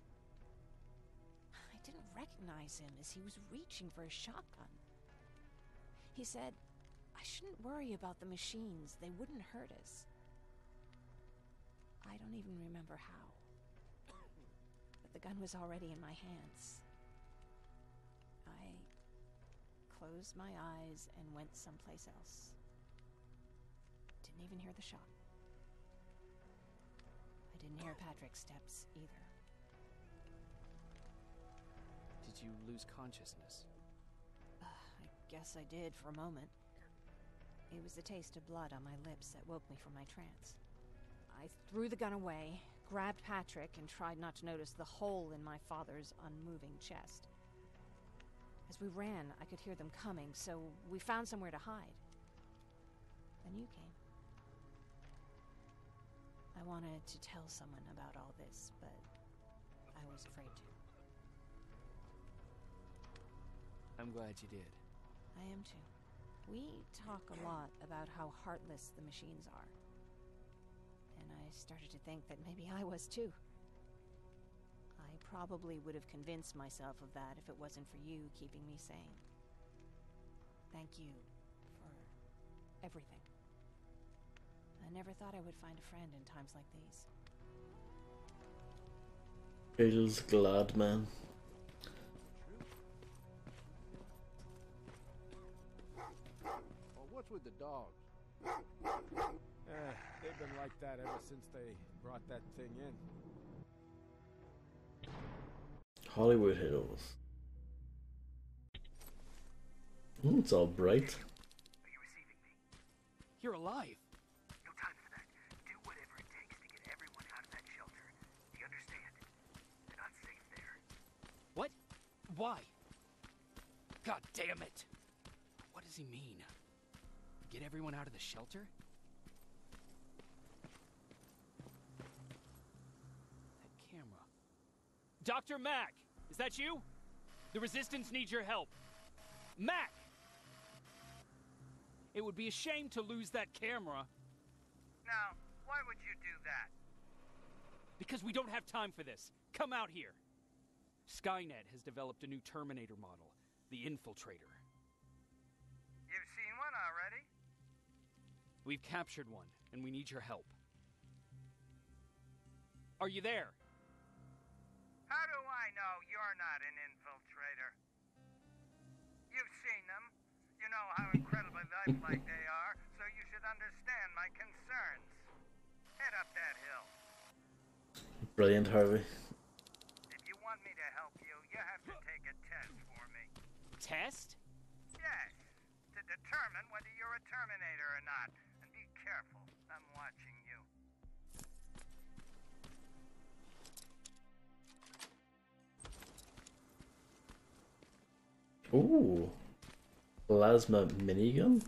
I didn't recognize him as he was reaching for a shotgun. He said, I shouldn't worry about the machines. They wouldn't hurt us. I don't even remember how. But the gun was already in my hands. I closed my eyes and went someplace else. Didn't even hear the shot. I didn't hear Patrick's steps either. Did you lose consciousness? I guess I did for a moment. It was the taste of blood on my lips that woke me from my trance. I threw the gun away, grabbed Patrick, and tried not to notice the hole in my father's unmoving chest. As we ran, I could hear them coming, so we found somewhere to hide. Then you came. I wanted to tell someone about all this, but I was afraid to. I'm glad you did. I am too. We talk a lot about how heartless the machines are. And I started to think that maybe I was too. I probably would have convinced myself of that if it wasn't for you keeping me sane. Thank you for everything. I never thought I would find a friend in times like these. Feels glad, man. Oh, what's with the dogs? They've been like that ever since they brought that thing in. Hollywood Hills. It's all bright. Are you receiving me? You're alive. No time for that. Do whatever it takes to get everyone out of that shelter. Do you understand? They're not safe there. What? Why? God damn it! What does he mean? Get everyone out of the shelter? That camera. Dr. Mack! Is that you? The Resistance needs your help. Mack! It would be a shame to lose that camera. Now, why would you do that? Because we don't have time for this. Come out here. Skynet has developed a new Terminator model, the Infiltrator. You've seen one already? We've captured one, and we need your help. Are you there? How do I know you're not an infiltrator? You've seen them. You know how incredibly lifelike they are, so you should understand my concerns. Head up that hill. Brilliant, Harvey. If you want me to help you, you have to take a test for me. Test? Yes, to determine whether you're a Terminator or not. And be careful, I'm watching you. Ooh. Plasma minigun?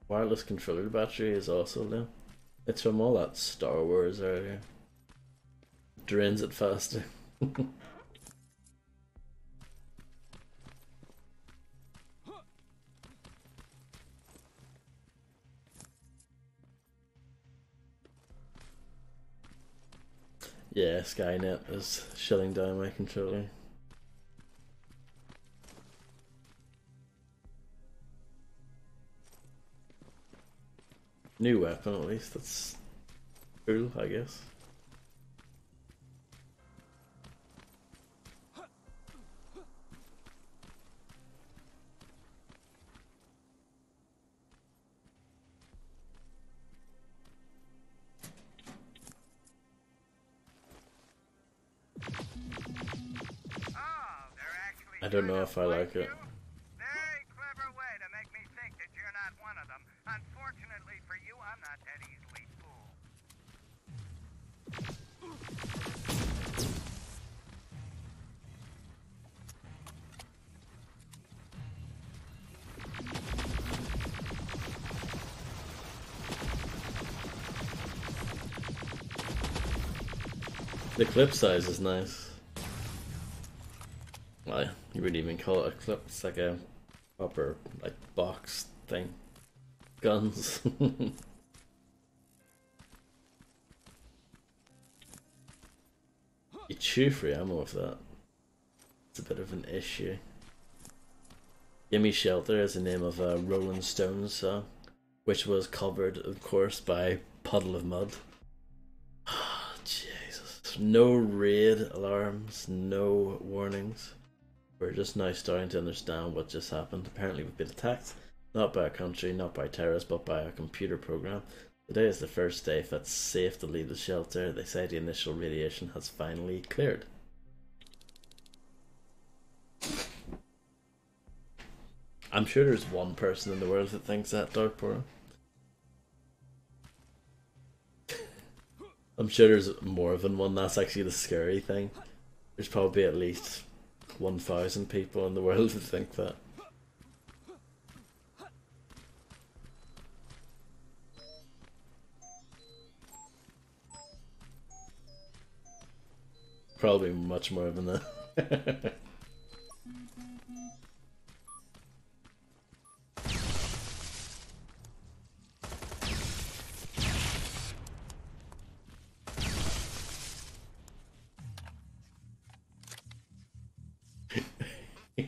Wireless controller battery is also there. It's from all that Star Wars earlier. Drains it faster. Yeah, Skynet is shutting down my controller. New weapon, at least. That's cool, I guess. Oh, they're actually I don't know if I like it. Very clever way to make me think that you're not one of them. Unfortunately for you, I'm not that easily fooled. The clip size is nice. Well, you wouldn't even call it a clip. It's like a proper like box thing. Guns. You chew free ammo with that. It's a bit of an issue. Gimme Shelter is the name of a Rolling Stones song, which was covered, of course, by Puddle of Mud. Jesus. No raid alarms, no warnings. We're just now starting to understand what just happened. Apparently we've been attacked, not by a country, not by terrorists, but by a computer program. Today is the first day if it's safe to leave the shelter. They say the initial radiation has finally cleared. I'm sure there's one person in the world that thinks that, Dark Portal. I'm sure there's more than one. That's actually the scary thing. There's probably at least 1,000 people in the world that think that. Probably much more than that.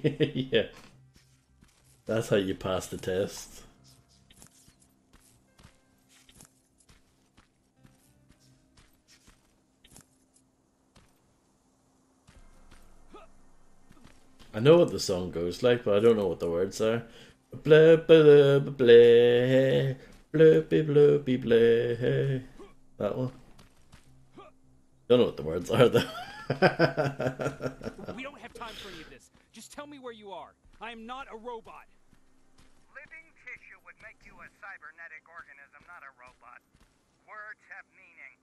Yeah. That's how you pass the test. I know what the song goes like, but I don't know what the words are. Blah blah blah blah, bloopy bloopy blah. That one. Don't know what the words are though. We don't have time for any of this. Just tell me where you are. I am not a robot. Living tissue would make you a cybernetic organism, not a robot. Words have meaning.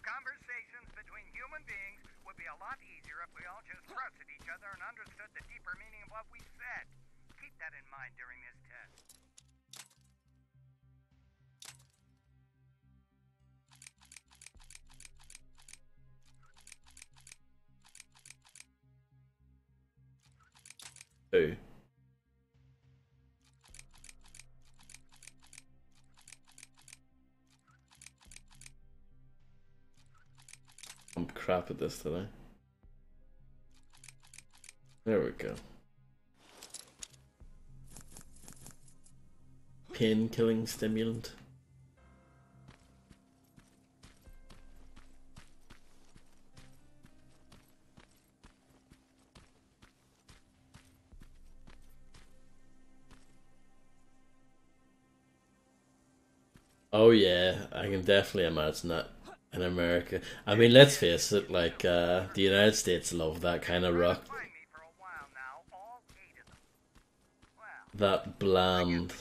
Conversations between human beings would be a lot easier if we all just trusted each other and understood the deeper meaning of what we said. Keep that in mind during this test. Who? I'm crap at this today. There we go. Pain-killing stimulant. Oh yeah, I can definitely imagine that in America. I mean, let's face it, like, the United States love that kind of rock. That bland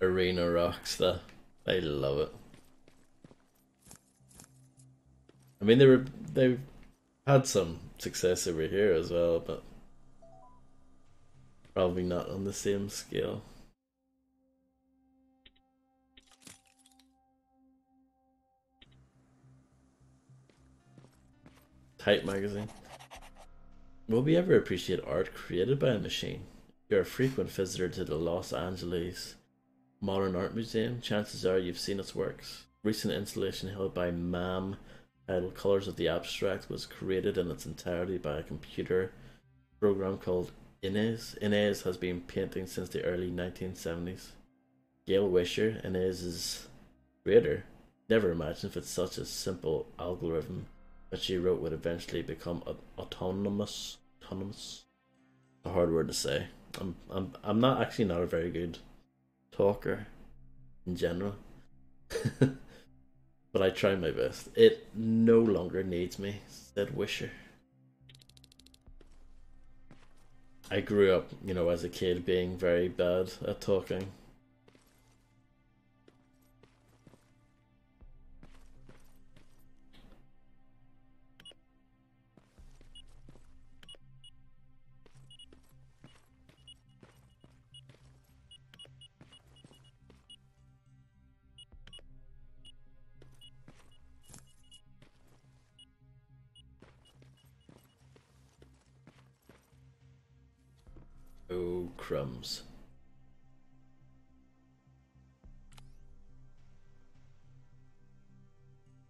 arena rock stuff. They love it. I mean, they've had some success over here as well, but probably not on the same scale. Type magazine. Will we ever appreciate art created by a machine? If you're a frequent visitor to the Los Angeles Modern Art Museum, chances are you've seen its works. Recent installation held by MAM, titled Colors of the Abstract, was created in its entirety by a computer program called Inez. Inez has been painting since the early 1970s. Gail Wisher, Inez's creator, never imagined that such a simple algorithm that she wrote would eventually become autonomous. A hard word to say. I'm not actually not a very good talker in general. But I try my best. It no longer needs me, said Wisher. I grew up, you know, as a kid being very bad at talking. Oh, crumbs.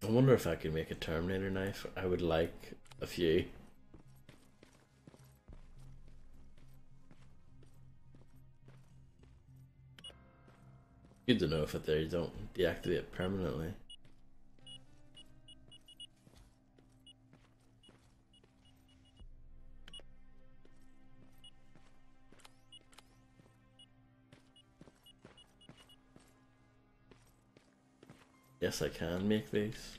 I wonder if I could make a Terminator knife. I would like a few. Good to know if they don't deactivate permanently. Yes, I can make these.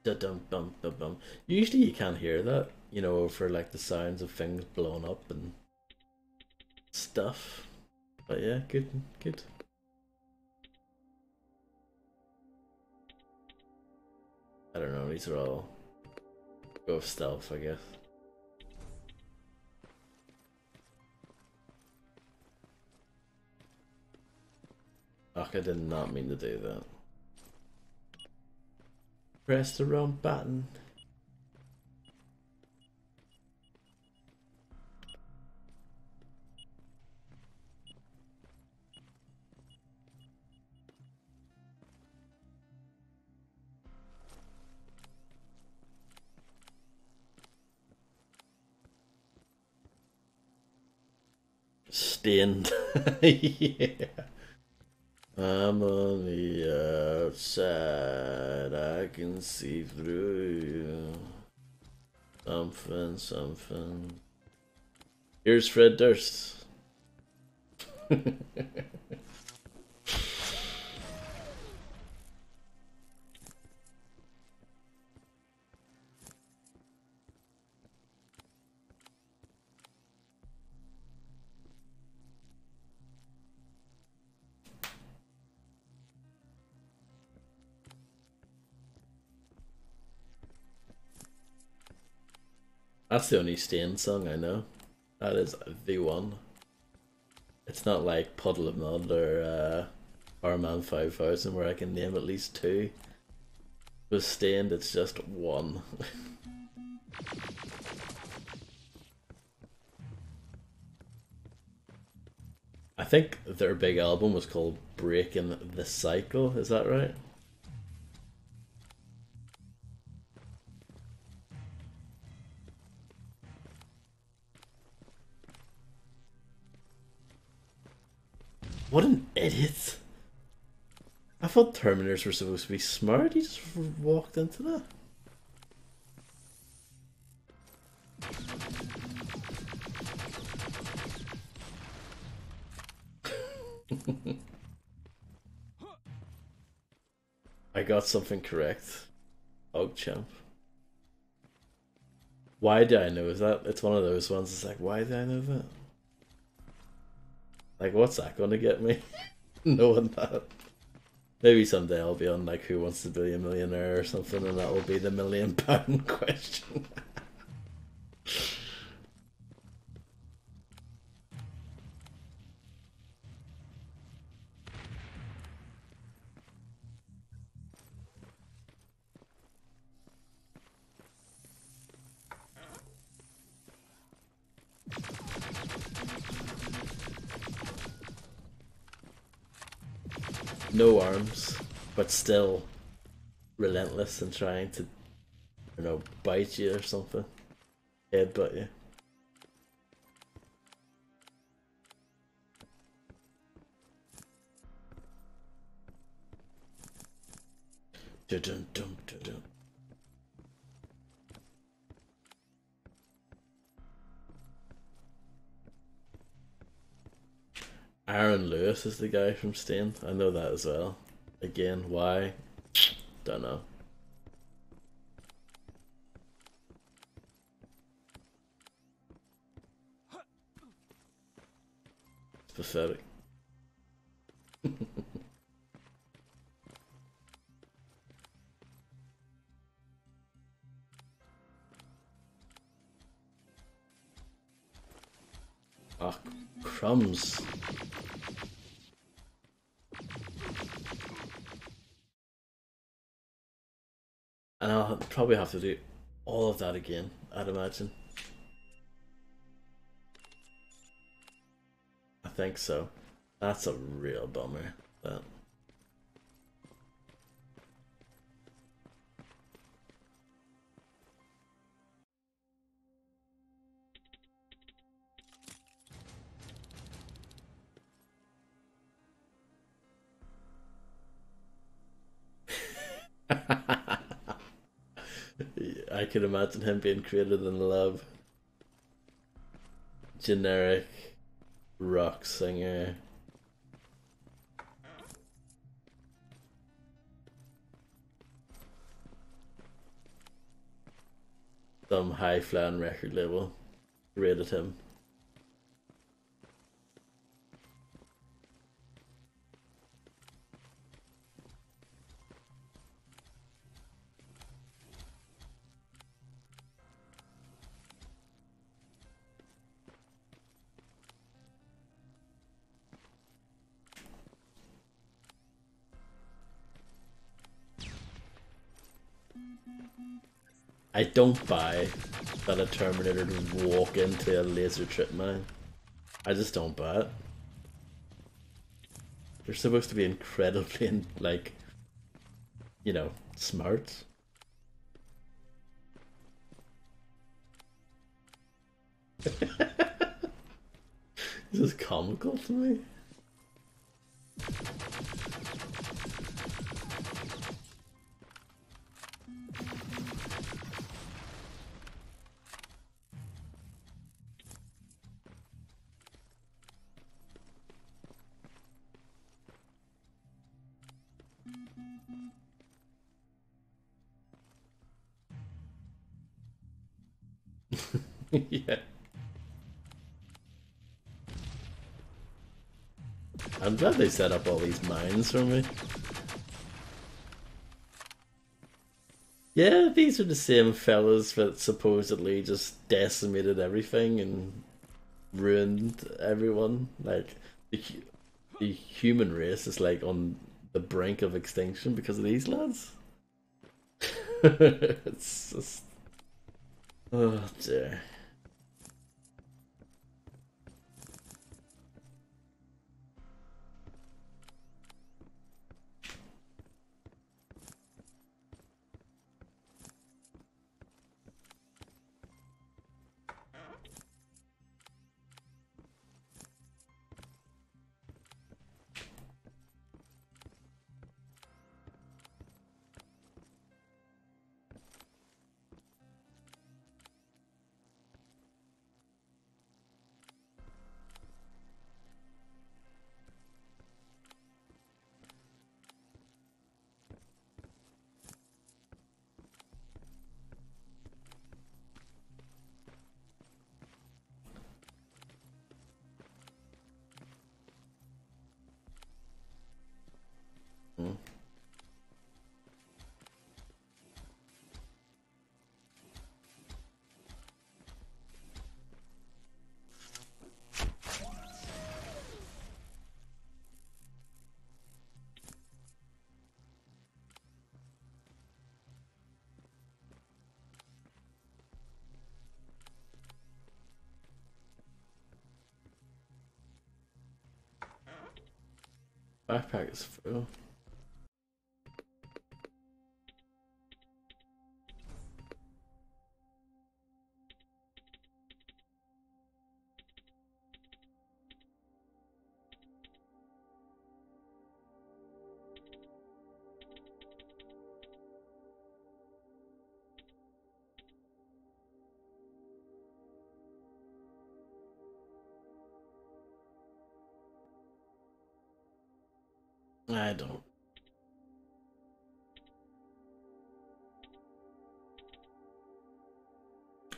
Da-dum-bum-bum-bum. Usually you can't hear that, you know, for like the sounds of things blowing up and stuff. But yeah, good, good. I don't know, these are all go with stealth, I guess. Ugh, I did not mean to do that. Press the wrong button. Stained. Yeah. I'm on the outside, I can see through you. Something, something. Here's Fred Durst. That's the only Stain song I know. That is the one. It's not like Puddle of Mud or Arman 5000 where I can name at least two. With Stained, it's just one. I think their big album was called Breaking the Cycle, is that right? What an idiot! I thought Terminators were supposed to be smart, he just walked into that. I got something correct. Champ. Why do I know that? It's one of those ones, it's like, why do I know that? Like, what's that gonna get me? Knowing that. Maybe someday I'll be on like Who Wants to Be a Millionaire or something and that will be the £1,000,000 question. No arms, but still relentless and trying to, you know, bite you or something. Headbutt you. Dun dun dun dun. Aaron Lewis is the guy from Stain. I know that as well. Again, why? Don't know. It's pathetic. Oh, crumbs. And I'll probably have to do all of that again, I'd imagine. I think so. That's a real bummer. That. I can imagine him being created in love. Generic rock singer. Some high flying record label rated him. I don't buy that a Terminator would walk into a laser trip mine. I just don't buy it. They're supposed to be incredibly, like, you know, smart. This is comical to me. Yeah. I'm glad they set up all these mines for me. Yeah, these are the same fellas that supposedly just decimated everything and ruined everyone. Like, the human race is like on the brink of extinction because of these lads. It's just... Oh dear. Hmm. Backpack is full. I don't.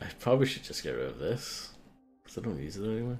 I probably should just get rid of this because I don't use it anymore.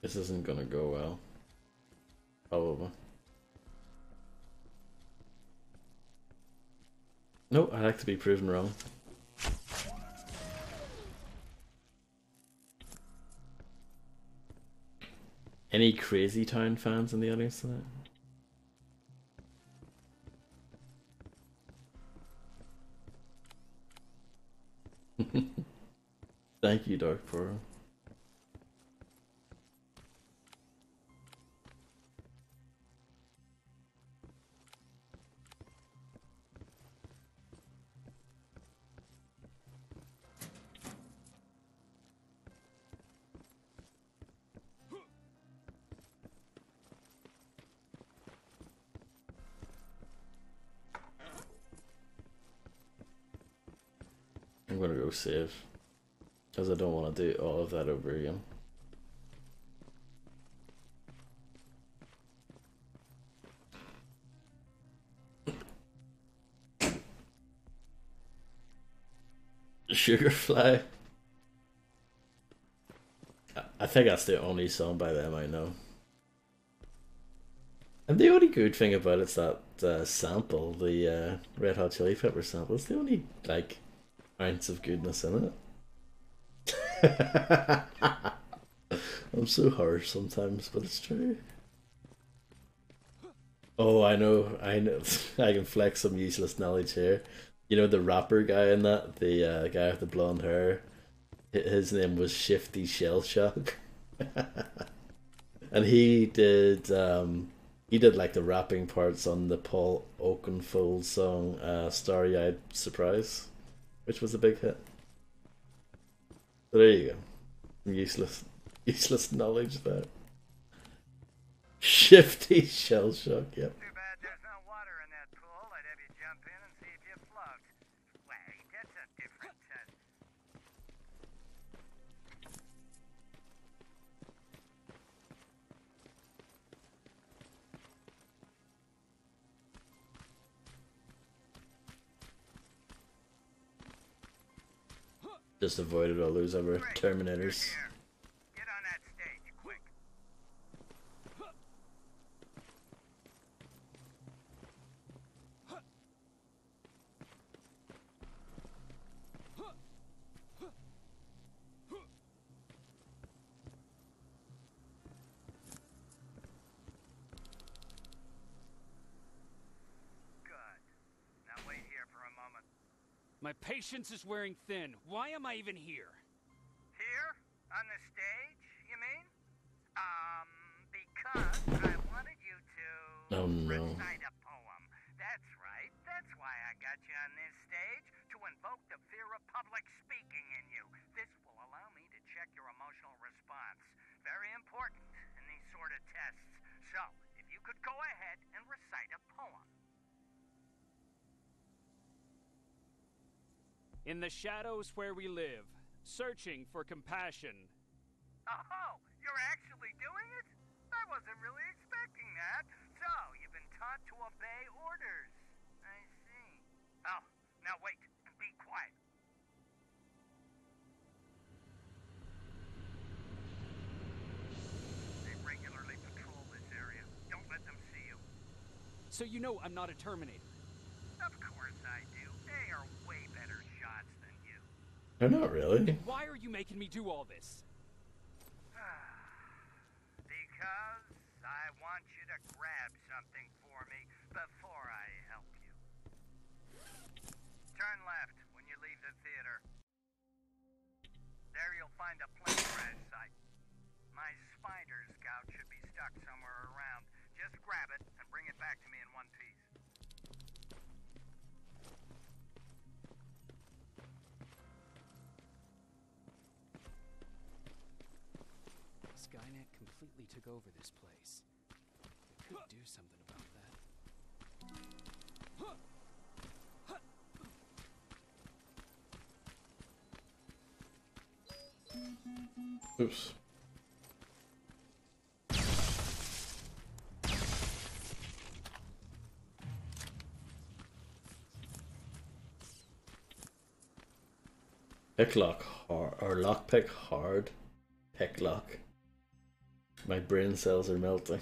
This isn't gonna go well. Probably. No, I like to be proven wrong. Any Crazy Town fans in the audience tonight? Thank you, Dark Pearl. I'm gonna go save, because I don't want to do all of that over again. Sugarfly. I think that's the only song by them I know. And the only good thing about it's that sample, the Red Hot Chili Pepper sample, it's the only like ounce of goodness in it. I'm so harsh sometimes, but it's true. Oh, I know. I can flex some useless knowledge here. You know the rapper guy in that, the guy with the blonde hair. His name was Shifty Shell Shock, and he did like the rapping parts on the Paul Oakenfold song "Starry Eyed Surprise," which was a big hit. So there you go, useless knowledge there. Shifty Shell Shock, yep. Too bad there's no water in that pool. I'd have you jump in and see if you float. Wait, that's a different test. Just avoided all those other Terminators. Get on that stage, quick. My patience is wearing thin. Why am I even here? Here? On the stage, you mean? Because I wanted you to Oh no. recite a poem. That's right. That's why I got you on this stage, to invoke the fear of public speaking in you. This will allow me to check your emotional response. Very important in these sort of tests. So, if you could go ahead and recite a poem. In the shadows where we live, searching for compassion. Oh, you're actually doing it? I wasn't really expecting that. So, you've been taught to obey orders. I see. Oh, now wait, and be quiet. They regularly patrol this area. Don't let them see you. So you know I'm not a Terminator. Of course I do. They are way better shots than you. They're not really. Why are you making me do all this? Because I want you to grab something for me before I help you. Turn left when you leave the theater. There you'll find a plane crash site. My spider scout should be stuck somewhere around. Just grab it and bring it back to me in one piece. Skynet completely took over this place. They could do something about that. Oops. Picklock hard or lockpick hard. Picklock. My brain cells are melting.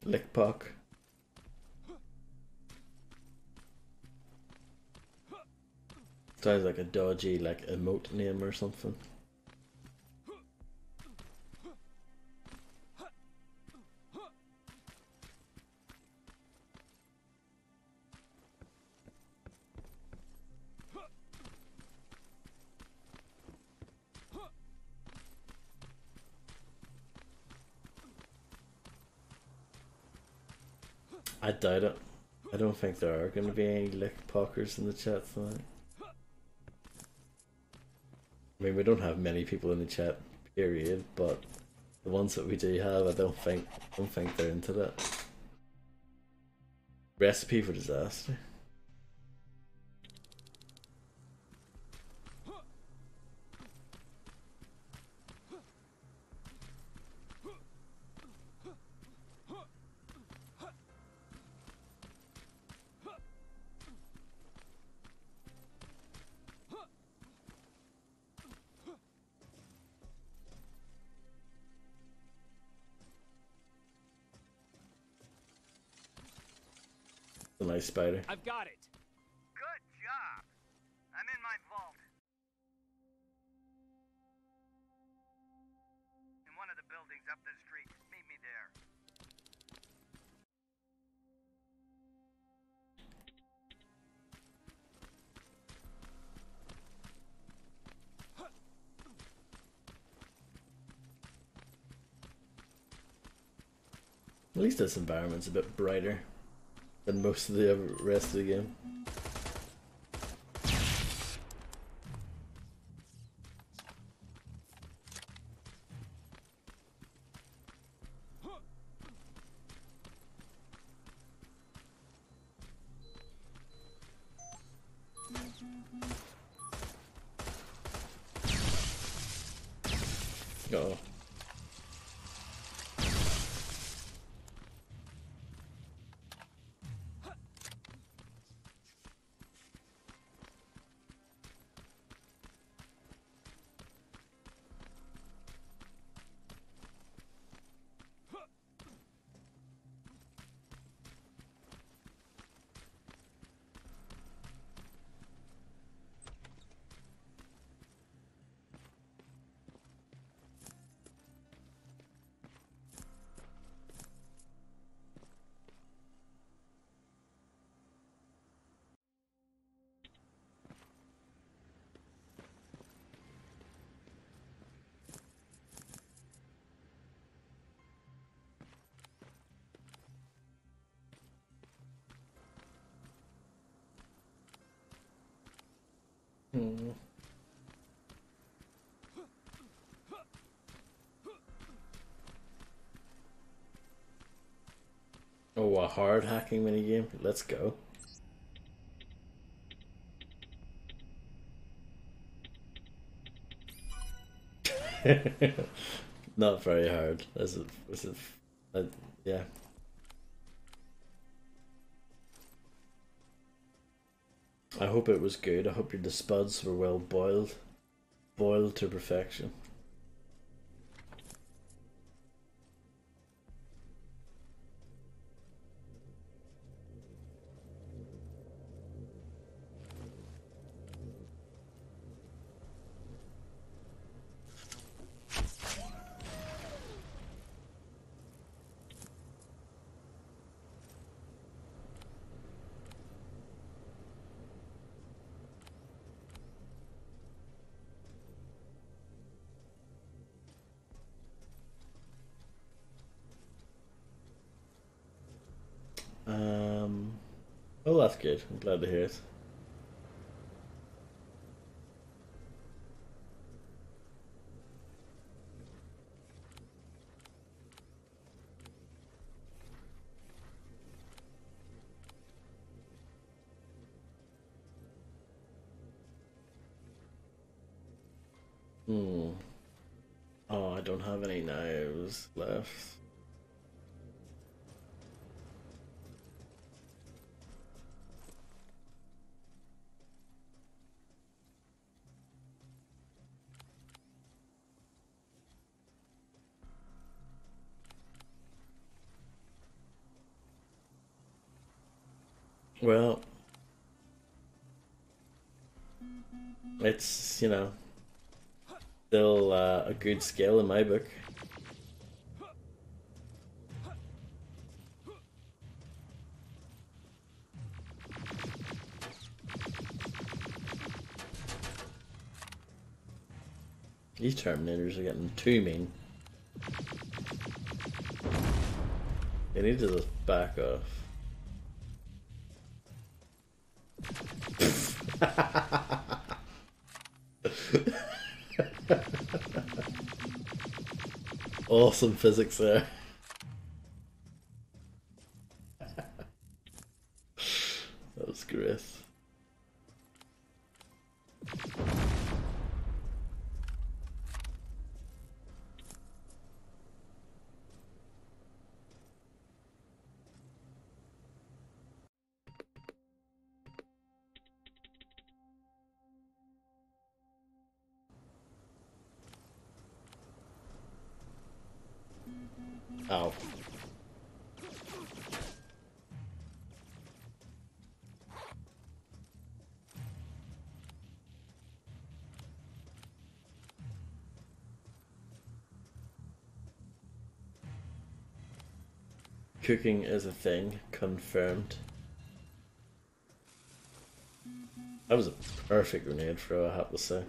Lickpock. Sounds like a dodgy like emote name or something. I doubt it. I don't think there are going to be any lickpockers in the chat tonight. I mean, we don't have many people in the chat, period, but the ones that we do have, I don't think they're into that. Recipe for disaster. A nice spider. I've got it. Good job. I'm in my vault. In one of the buildings up the street. Meet me there. At least this environment's a bit brighter than most of the rest of the game. Uh-oh. Oh, a hard hacking minigame? Let's go. Not very hard. Yeah. I hope it was good. I hope the spuds were well boiled. Boiled to perfection. Oh, that's good. I'm glad to hear it. Oh, I don't have any knives left. Well, it's, you know, still a good skill in my book. These Terminators are getting too mean. They need to just back off. Awesome physics there. That was great. Ow. Cooking is a thing, confirmed. That was a perfect grenade throw, I have to say.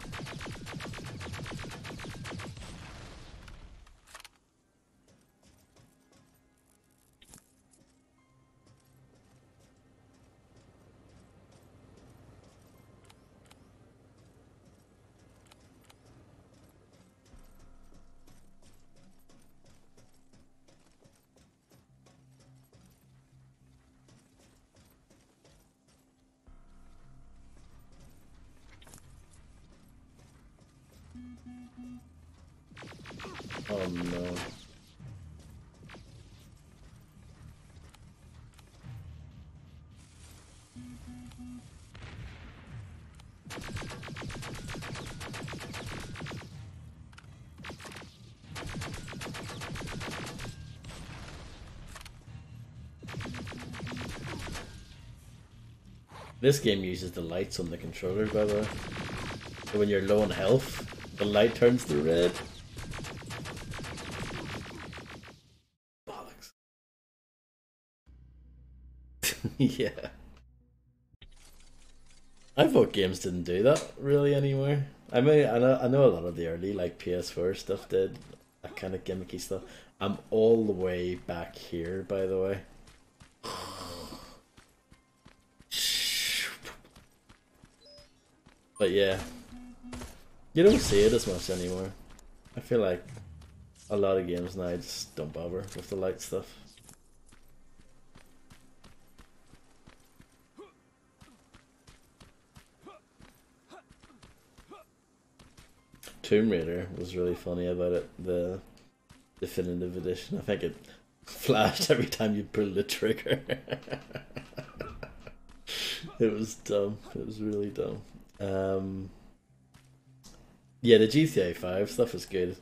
Oh no. This game uses the lights on the controller, by the way. So when you're low on health, the light turns to red. Bollocks. Yeah. I thought games didn't do that really anymore. I mean, I know a lot of the early like PS4 stuff did that kind of gimmicky stuff. I'm all the way back here, by the way. But yeah, you don't see it as much anymore. I feel like a lot of games now just don't bother with the light stuff. Tomb Raider was really funny about it, the definitive edition. I think it flashed every time you pulled the trigger. It was dumb. It was really dumb. Yeah, the GTA 5 stuff is good.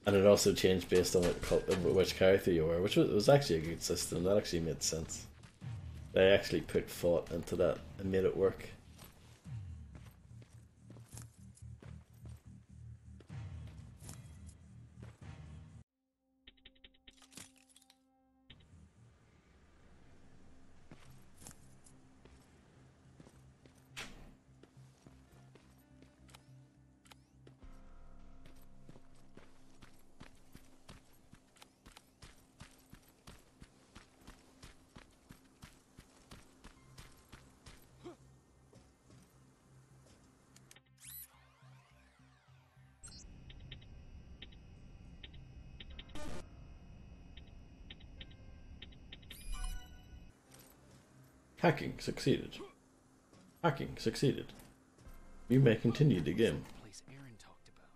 And it also changed based on which character you were, which was actually a good system. That actually made sense. They actually put thought into that and made it work. Hacking succeeded. Hacking succeeded. You may continue the game. Place Aaron talked about.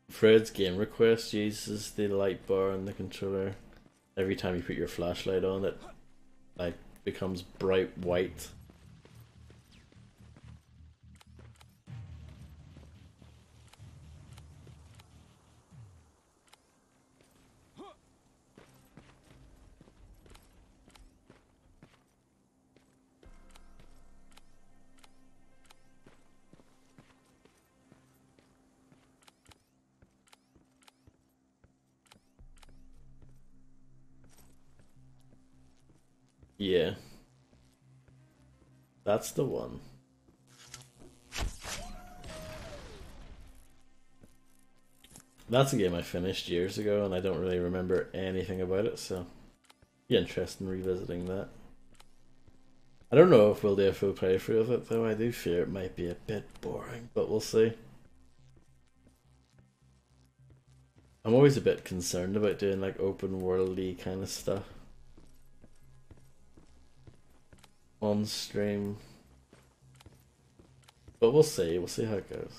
Fred's game request uses the light bar on the controller. Every time you put your flashlight on, it like becomes bright white. Yeah. That's the one. That's a game I finished years ago and I don't really remember anything about it, so be interested in revisiting that. I don't know if we'll do a full playthrough of it though. I do fear it might be a bit boring, but we'll see. I'm always a bit concerned about doing like open worldy kind of stuff on stream, but we'll see how it goes.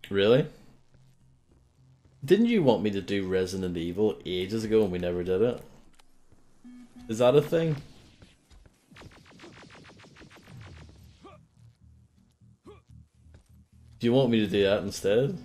Really? Didn't you want me to do Resident Evil ages ago and we never did it? Is that a thing? Do you want me to do that instead?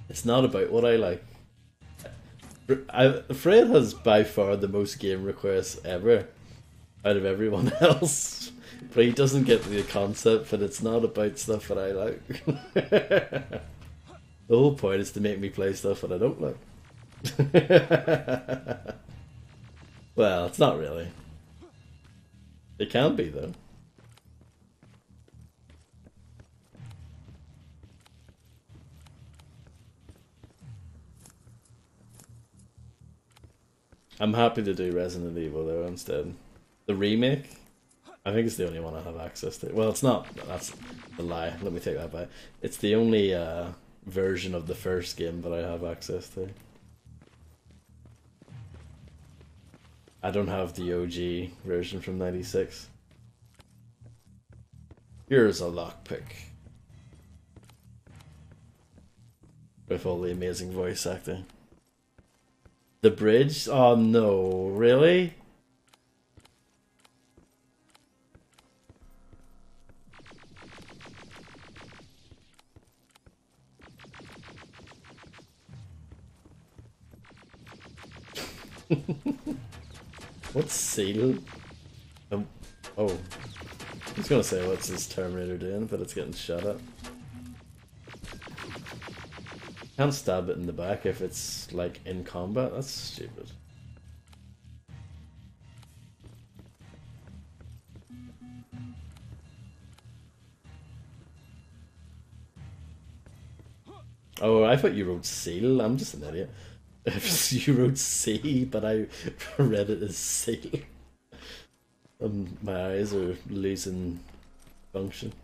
It's not about what I like. Fred has by far the most game requests ever out of everyone else. But he doesn't get the concept that it's not about stuff that I like. The whole point is to make me play stuff that I don't like. Well, it's not really. It can be though. I'm happy to do Resident Evil though instead. The remake, I think it's the only one I have access to. Well, it's not. That's a lie. Let me take that back. It's the only version of the first game that I have access to. I don't have the OG version from '96. Here's a lockpick. With all the amazing voice acting. The bridge? Oh no, really? What's Seal? Oh. I was gonna say what's this Terminator doing, but it's getting shot at. Can't stab it in the back if it's like in combat. That's stupid. Oh, I thought you wrote seal. I'm just an idiot. You wrote C, but I read it as seal. My eyes are losing function.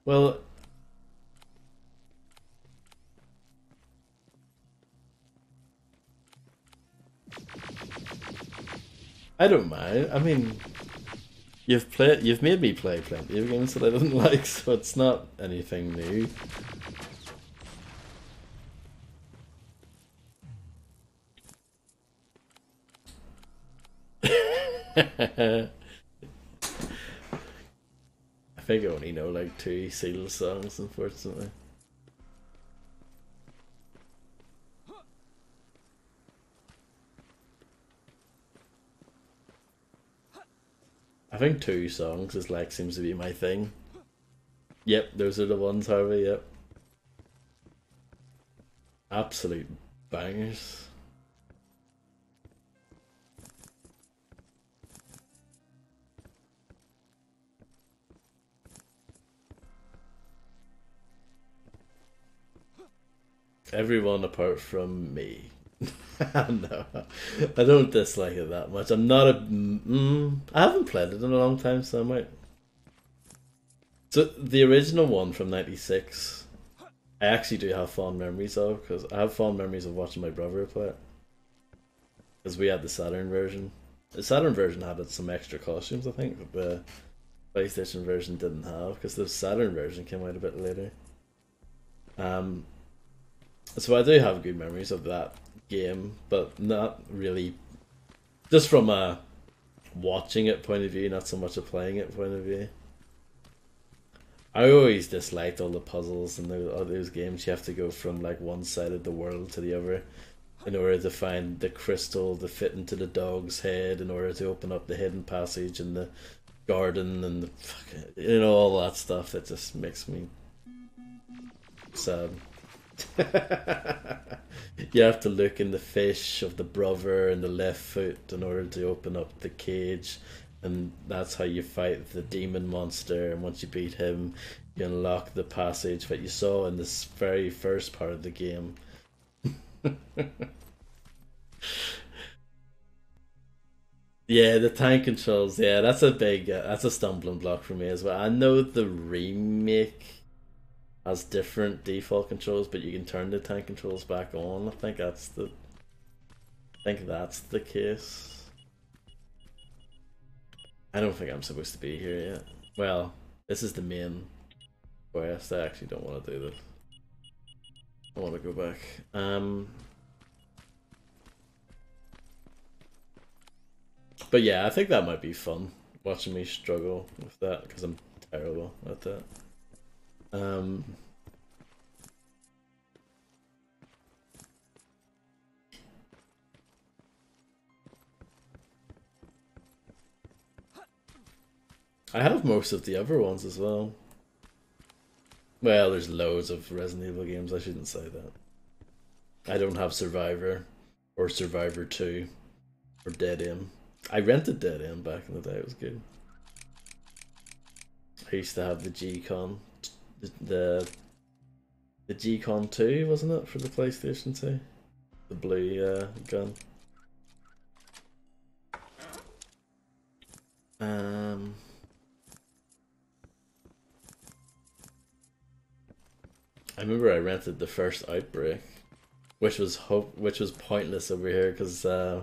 Well, I don't mind. I mean, you've made me play plenty of games that I didn't like, so it's not anything new. I think I only know like 2 Seal songs, unfortunately. I think 2 songs is like seems to be my thing. Yep, those are the ones, Harvey. Yep, absolute bangers. Everyone apart from me. No, I don't dislike it that much. I'm not a. I haven't played it in a long time, so I might. So the original one from '96, I actually do have fond memories of because I have fond memories of watching my brother play it. Because we had the Saturn version. The Saturn version had some extra costumes, I think, but the PlayStation version didn't have because the Saturn version came out a bit later. So I do have good memories of that game, but not really just from a watching it point of view, not so much a playing it point of view. I always disliked all the puzzles and all those games. You have to go from like one side of the world to the other in order to find the crystal to fit into the dog's head, in order to open up the hidden passage in the garden, and all that stuff. That just makes me sad. You have to look in the fish of the brother and the left foot in order to open up the cage, and that's how you fight the demon monster. And once you beat him, you unlock the passage that you saw in this very first part of the game. Yeah, the tank controls. Yeah, that's a stumbling block for me as well. I know the remake has different default controls, but you can turn the tank controls back on. I think that's the case. I don't think I'm supposed to be here yet. Well, this is the main quest. I actually don't want to do this. I want to go back. But yeah, I think that might be fun, watching me struggle with that, because I'm terrible at that. I have most of the other ones as well. Well, there's loads of Resident Evil games, I shouldn't say that. I don't have Survivor, or Survivor 2, or Dead Aim. I rented Dead Aim back in the day, it was good. I used to have the G-Con, the G-Con 2, wasn't it, for the PlayStation 2? The blue gun. I remember I rented the first Outbreak, which was pointless over here because I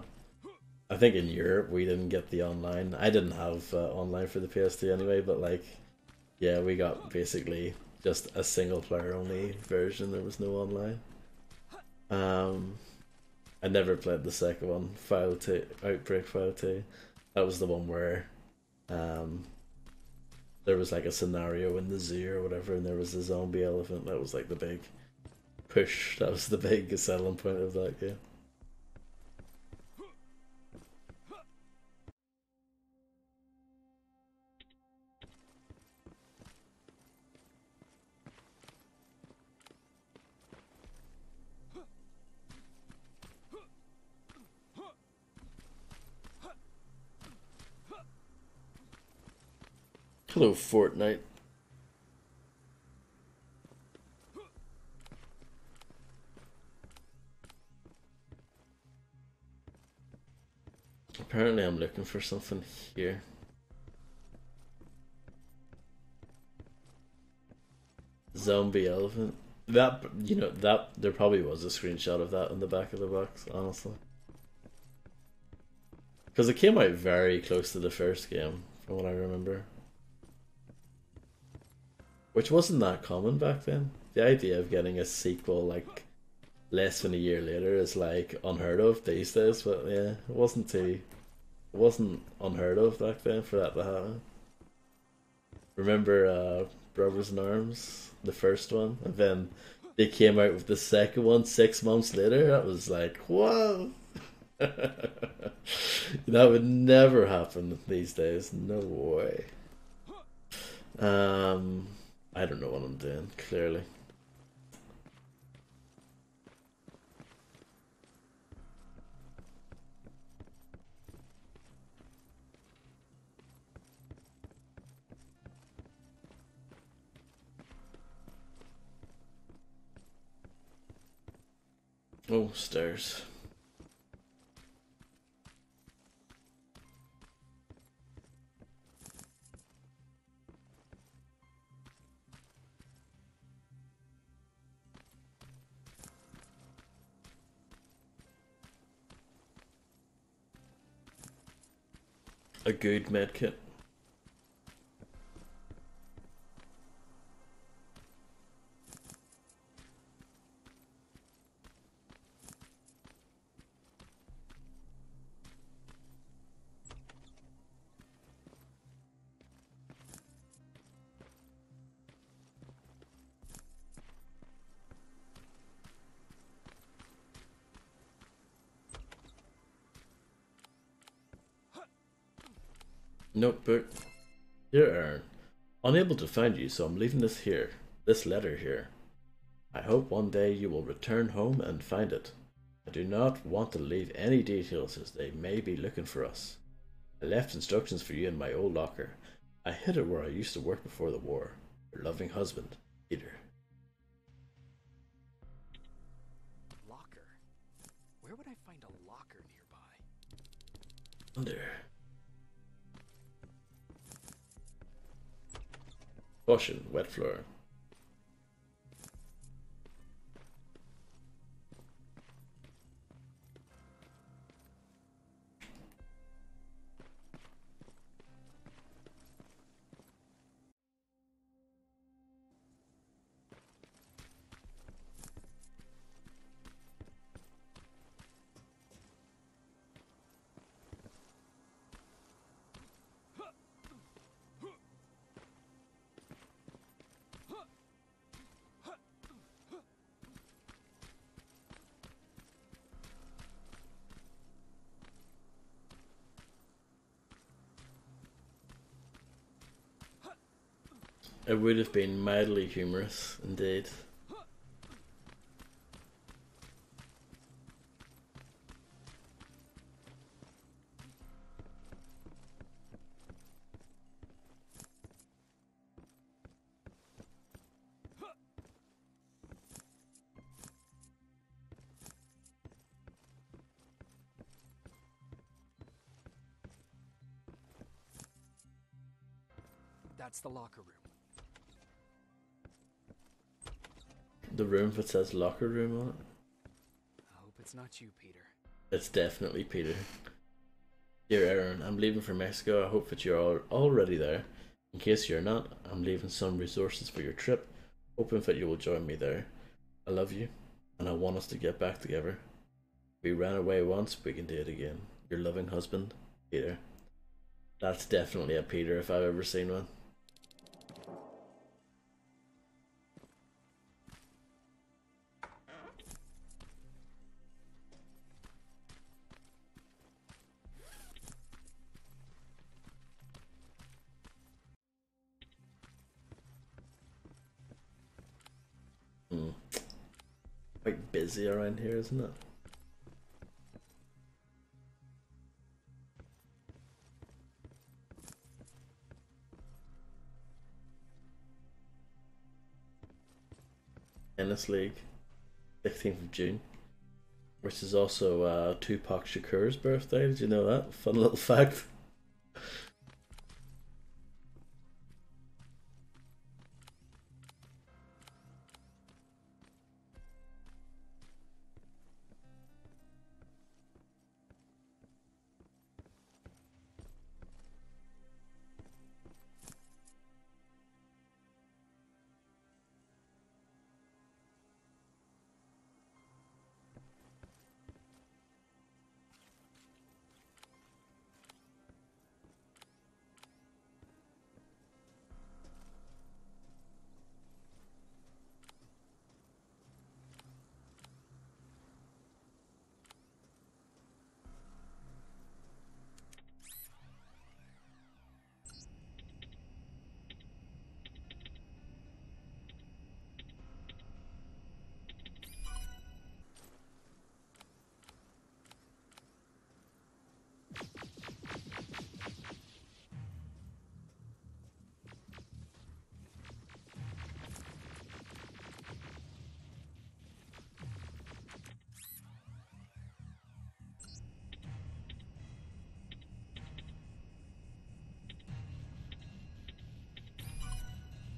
think in Europe we didn't get the online. I didn't have online for the PS2 anyway, but like, yeah, we got basically just a single player only version. There was no online. I never played the second one, File 2, Outbreak File 2. That was the one where there was like a scenario in the zoo or whatever, and there was a zombie elephant. That was like the big push. That was the big selling point of that game. Hello, Fortnite. Apparently I'm looking for something here. Zombie elephant. That, you know, that there probably was a screenshot of that on the back of the box, honestly. Because it came out very close to the first game, from what I remember. Which wasn't that common back then. The idea of getting a sequel like less than a year later is like unheard of these days, but yeah, it wasn't unheard of back then for that to happen. Remember Brothers in Arms, the first one, and then they came out with the second one 6 months later. That was like, whoa. That would never happen these days. No way. I don't know what I'm doing, clearly. Oh, stairs. A good medkit. Notebook. Dear Aaron, unable to find you, so I'm leaving this letter here. I hope one day you will return home and find it. I do not want to leave any details as they may be looking for us. I left instructions for you in my old locker. I hid it where I used to work before the war. Your loving husband, Peter. Locker? Where would I find a locker nearby? Under. Caution, wet floor. It would have been mildly humorous, indeed. That's the locker room. The room that says locker room on it? I hope it's not you, Peter. It's definitely Peter. Dear Aaron, I'm leaving for Mexico. I hope that you're already there. In case you're not, I'm leaving some resources for your trip, hoping that you will join me there. I love you, and I want us to get back together. We ran away once, we can do it again. Your loving husband, Peter. That's definitely a Peter if I've ever seen one. Quite busy around here, isn't it? Tennis League, 16th of June, which is also Tupac Shakur's birthday. Did you know that? Fun little fact.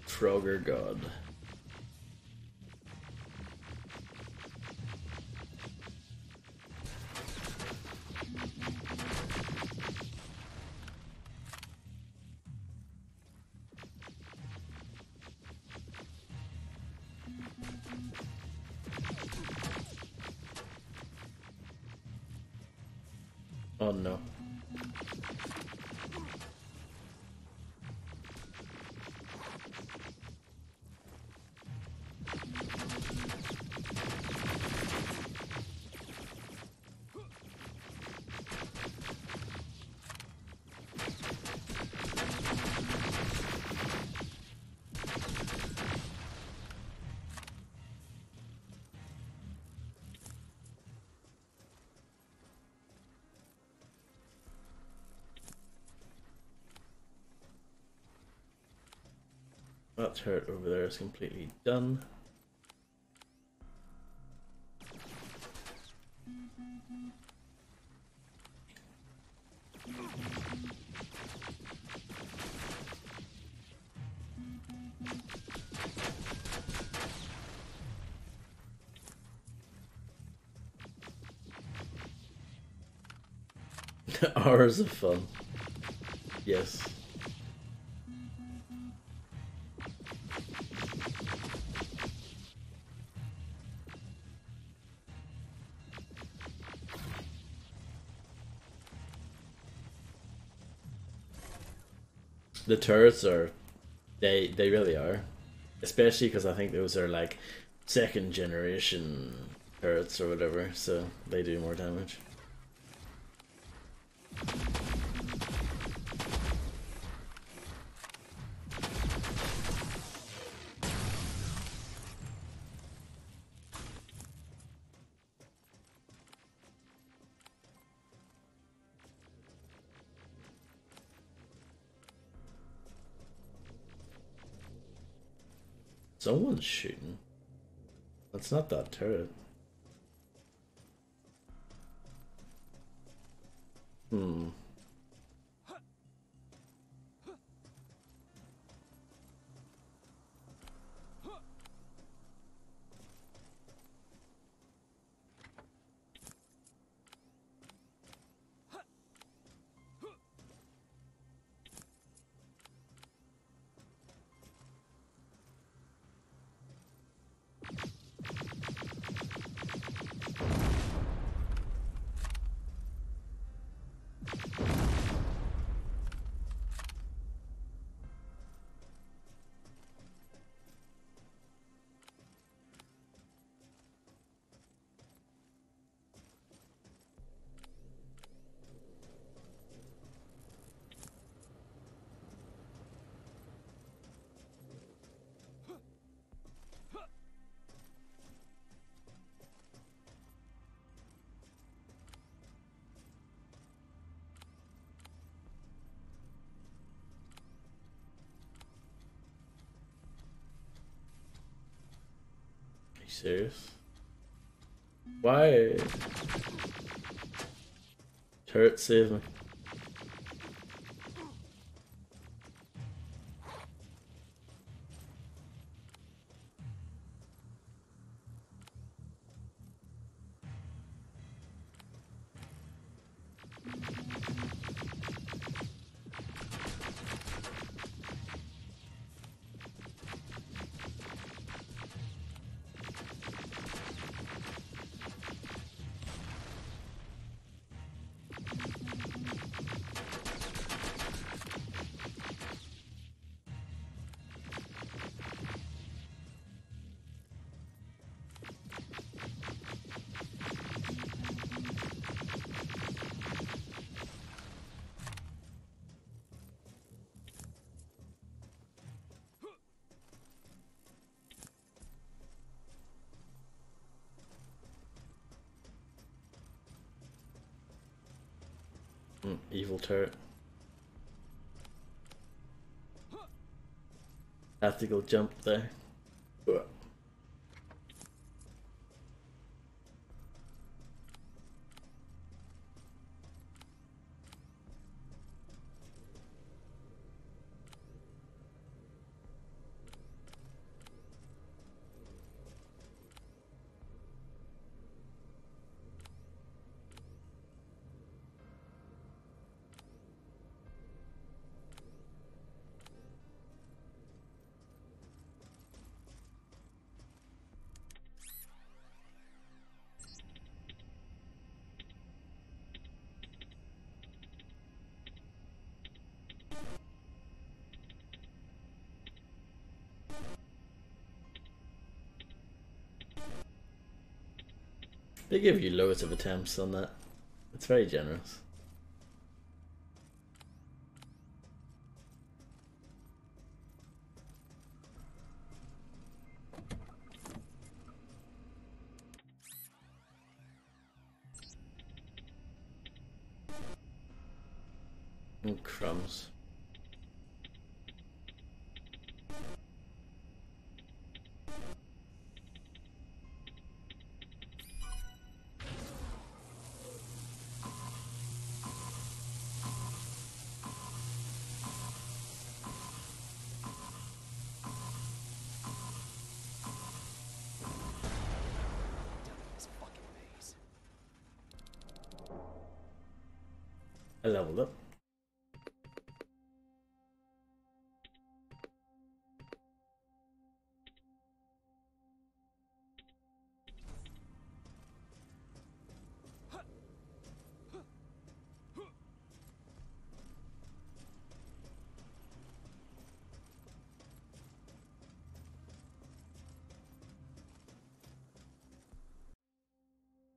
Frogger God. Oh no. That turret over there is completely done. Hours of fun. Yes. The turrets are, they really are, especially because I think those are like second generation turrets or whatever, so they do more damage. Someone's shooting. That's not that turret. Hmm. you serious? Why? Turret, save me. Evil turret. Tactical jump there. They give you loads of attempts on that. It's very generous. Oh, crumbs. I leveled up.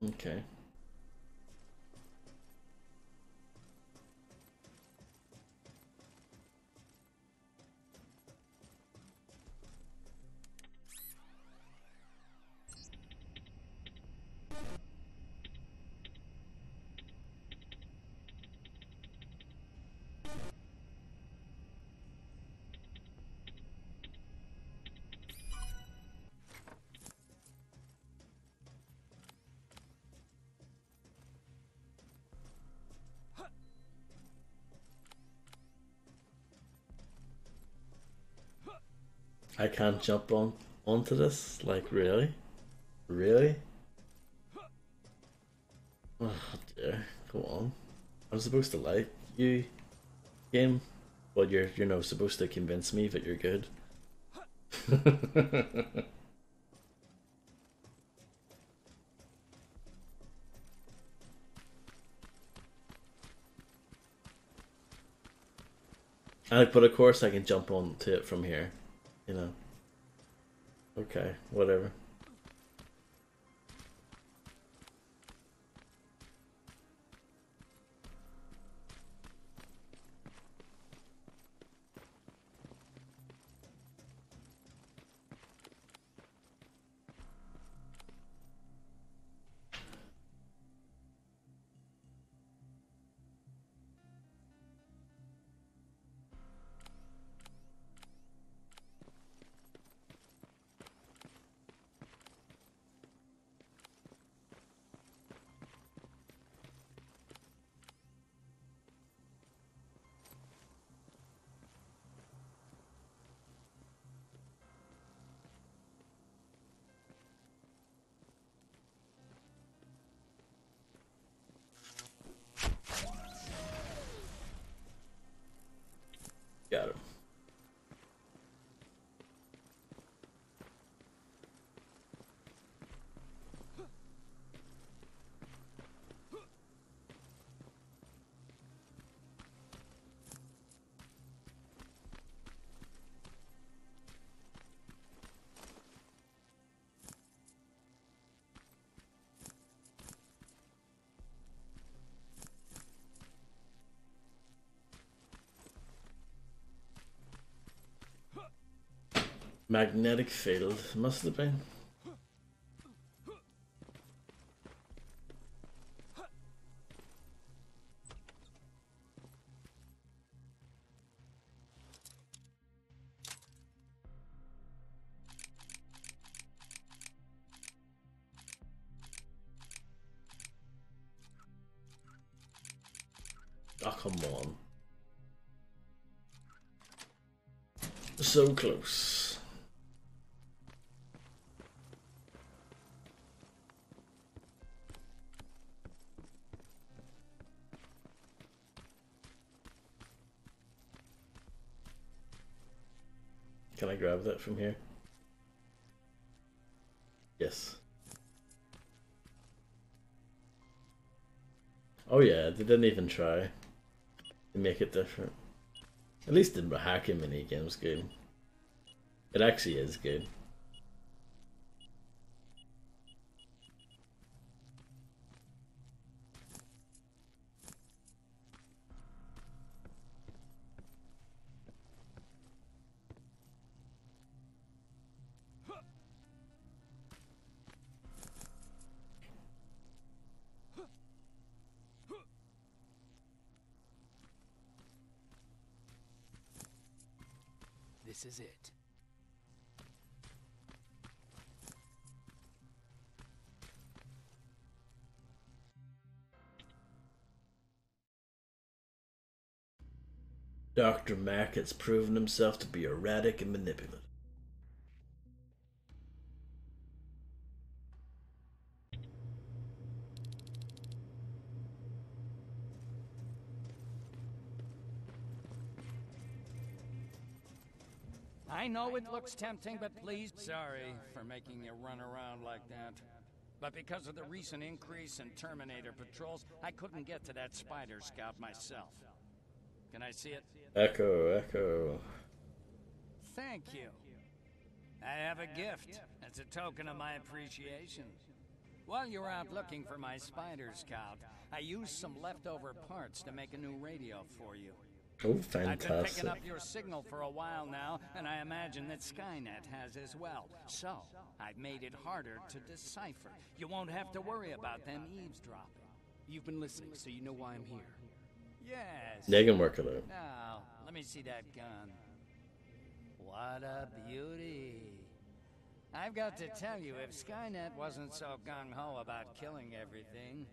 Okay. I can't jump onto this? Like, really? Really? Oh dear, go on. I'm supposed to like you, game. Well, you're not supposed to convince me that you're good. But of course I can jump onto it from here, you know. Okay, whatever. Magnetic field, must have been. Oh, come on. So close. Can I grab that from here? Yes. Oh yeah, they didn't even try to make it different. At least the hacking minigame's good. It actually is good. This is it. Dr. Mack has proven himself to be erratic and manipulative. I know it looks tempting, but please... Sorry for making you run around like that. But because of the recent increase in Terminator patrols, I couldn't get to that Spider Scout myself. Can I see it? Echo. Thank you. I have a gift as a token of my appreciation. While you were out looking for my Spider Scout, I used some leftover parts to make a new radio for you. Oh, I've been fantastic. picking up your signal for a while now, and I imagine that Skynet has as well. So, I've made it harder to decipher. You won't have to worry about them eavesdropping. You've been listening, so you know why I'm here. Yes. They can work it out. Now, let me see that gun. What a beauty. I've got to tell you, if Skynet wasn't so gung-ho about killing everything...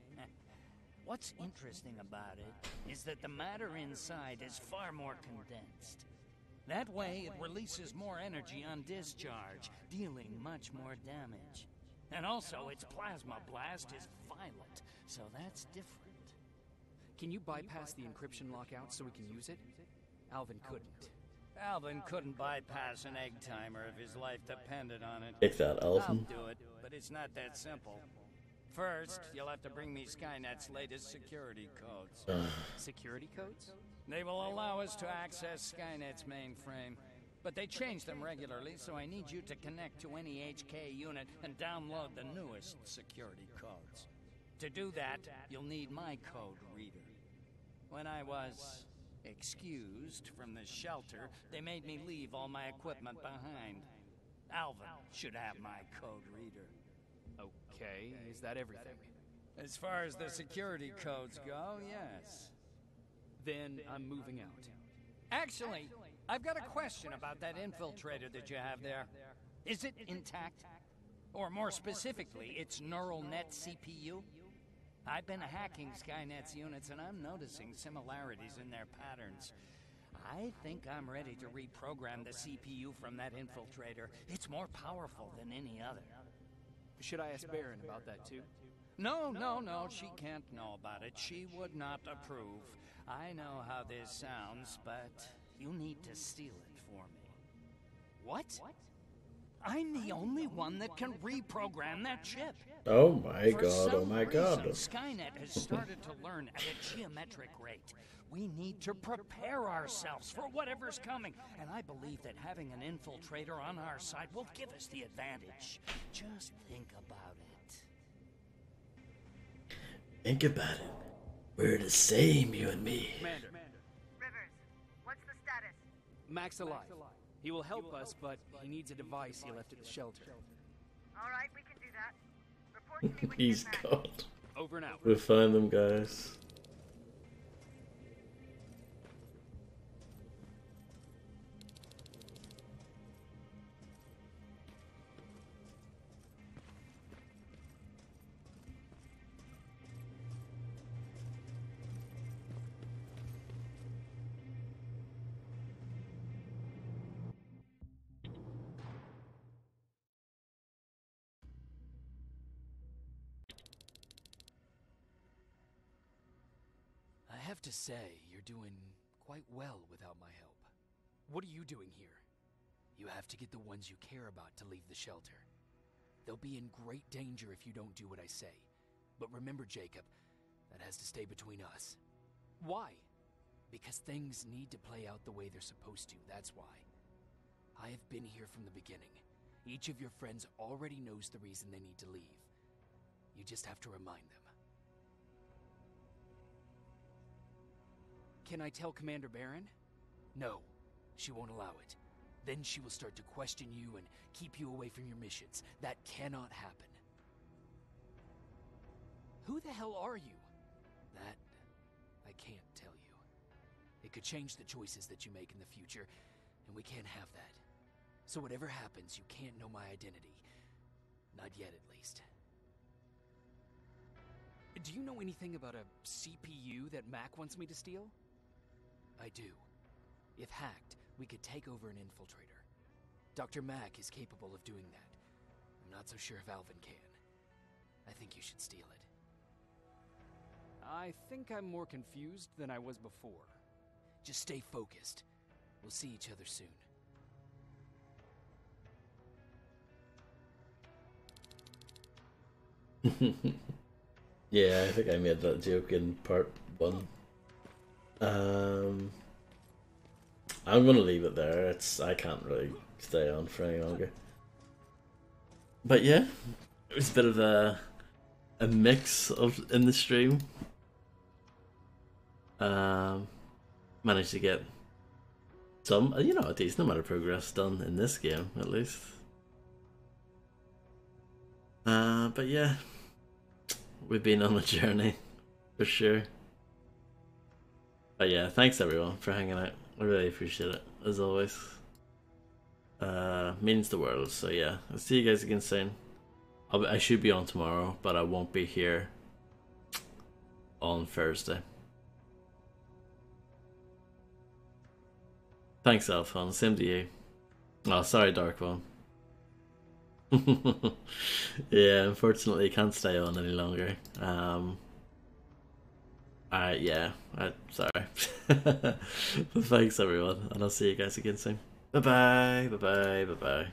What's interesting about it is that the matter inside is far more condensed. That way, it releases more energy on discharge, dealing much more damage. And also, its plasma blast is violent, so that's different. Can you bypass the encryption lockout so we can use it? Alvin couldn't. Alvin couldn't bypass an egg timer if his life depended on it. Take that, Alvin. I'll do it, but it's not that simple. First, you'll have to bring me Skynet's latest security codes. Security codes? They will allow us to access Skynet's mainframe. But they change them regularly, so I need you to connect to any HK unit and download the newest security codes. To do that, you'll need my code reader. When I was excused from the shelter, they made me leave all my equipment behind. Alvin should have my code reader. Okay, is that everything? As far as the security codes go, yes. Then I'm moving out. Actually, I've got a question about that infiltrator that you have there. Is it intact? Or more specifically, its neural net CPU? I've been hacking Skynet's units and I'm noticing similarities in their patterns. I think I'm ready to reprogram the CPU from that infiltrator. It's more powerful than any other. Should I ask Baron about that too? No, she can't know about it. She would not approve. I know how this sounds, but you need to steal it for me. What? I'm the only one that can reprogram that chip. Oh my god, oh my god. Skynet has started to learn at a geometric rate. We need to prepare ourselves for whatever's coming. And I believe that having an infiltrator on our side will give us the advantage. Just think about it. Think about it. We're the same, you and me. Commander. Rivers, what's the status? Mac's alive. He will help us, but he needs a device he left at the shelter. Alright, we can do that. Report to me when you He's get back. God. Over and out. We'll find them, guys. I have to say, you're doing quite well without my help. What are you doing here? You have to get the ones you care about to leave the shelter. They'll be in great danger if you don't do what I say. But remember, Jacob, that has to stay between us. Why? Because things need to play out the way they're supposed to, that's why. I have been here from the beginning. Each of your friends already knows the reason they need to leave. You just have to remind them. Can I tell Commander Baron? No, she won't allow it. Then she will start to question you and keep you away from your missions. That cannot happen. Who the hell are you? That I can't tell you. It could change the choices that you make in the future, and we can't have that. So whatever happens, you can't know my identity. Not yet, at least. Do you know anything about a CPU that Mac wants me to steal? I do. If hacked, we could take over an infiltrator. Dr. Mack is capable of doing that. I'm not so sure if Alvin can. I think you should steal it. I think I'm more confused than I was before. Just stay focused. We'll see each other soon. Yeah, I think I made that joke in part 1. I'm gonna leave it there. I can't really stay on for any longer. But yeah, it was a bit of a mix of in the stream. Managed to get some, a decent amount of progress done in this game, at least. But yeah, we've been on a journey, for sure. But yeah, thanks everyone for hanging out. I really appreciate it, as always. Means the world, so yeah. I'll see you guys again soon. I should be on tomorrow, but I won't be here on Thursday. Thanks, Alphon. Same to you. Oh, sorry, Dark One. Yeah, unfortunately, can't stay on any longer. Sorry. But thanks, everyone, and I'll see you guys again soon. Bye bye, bye bye, bye bye.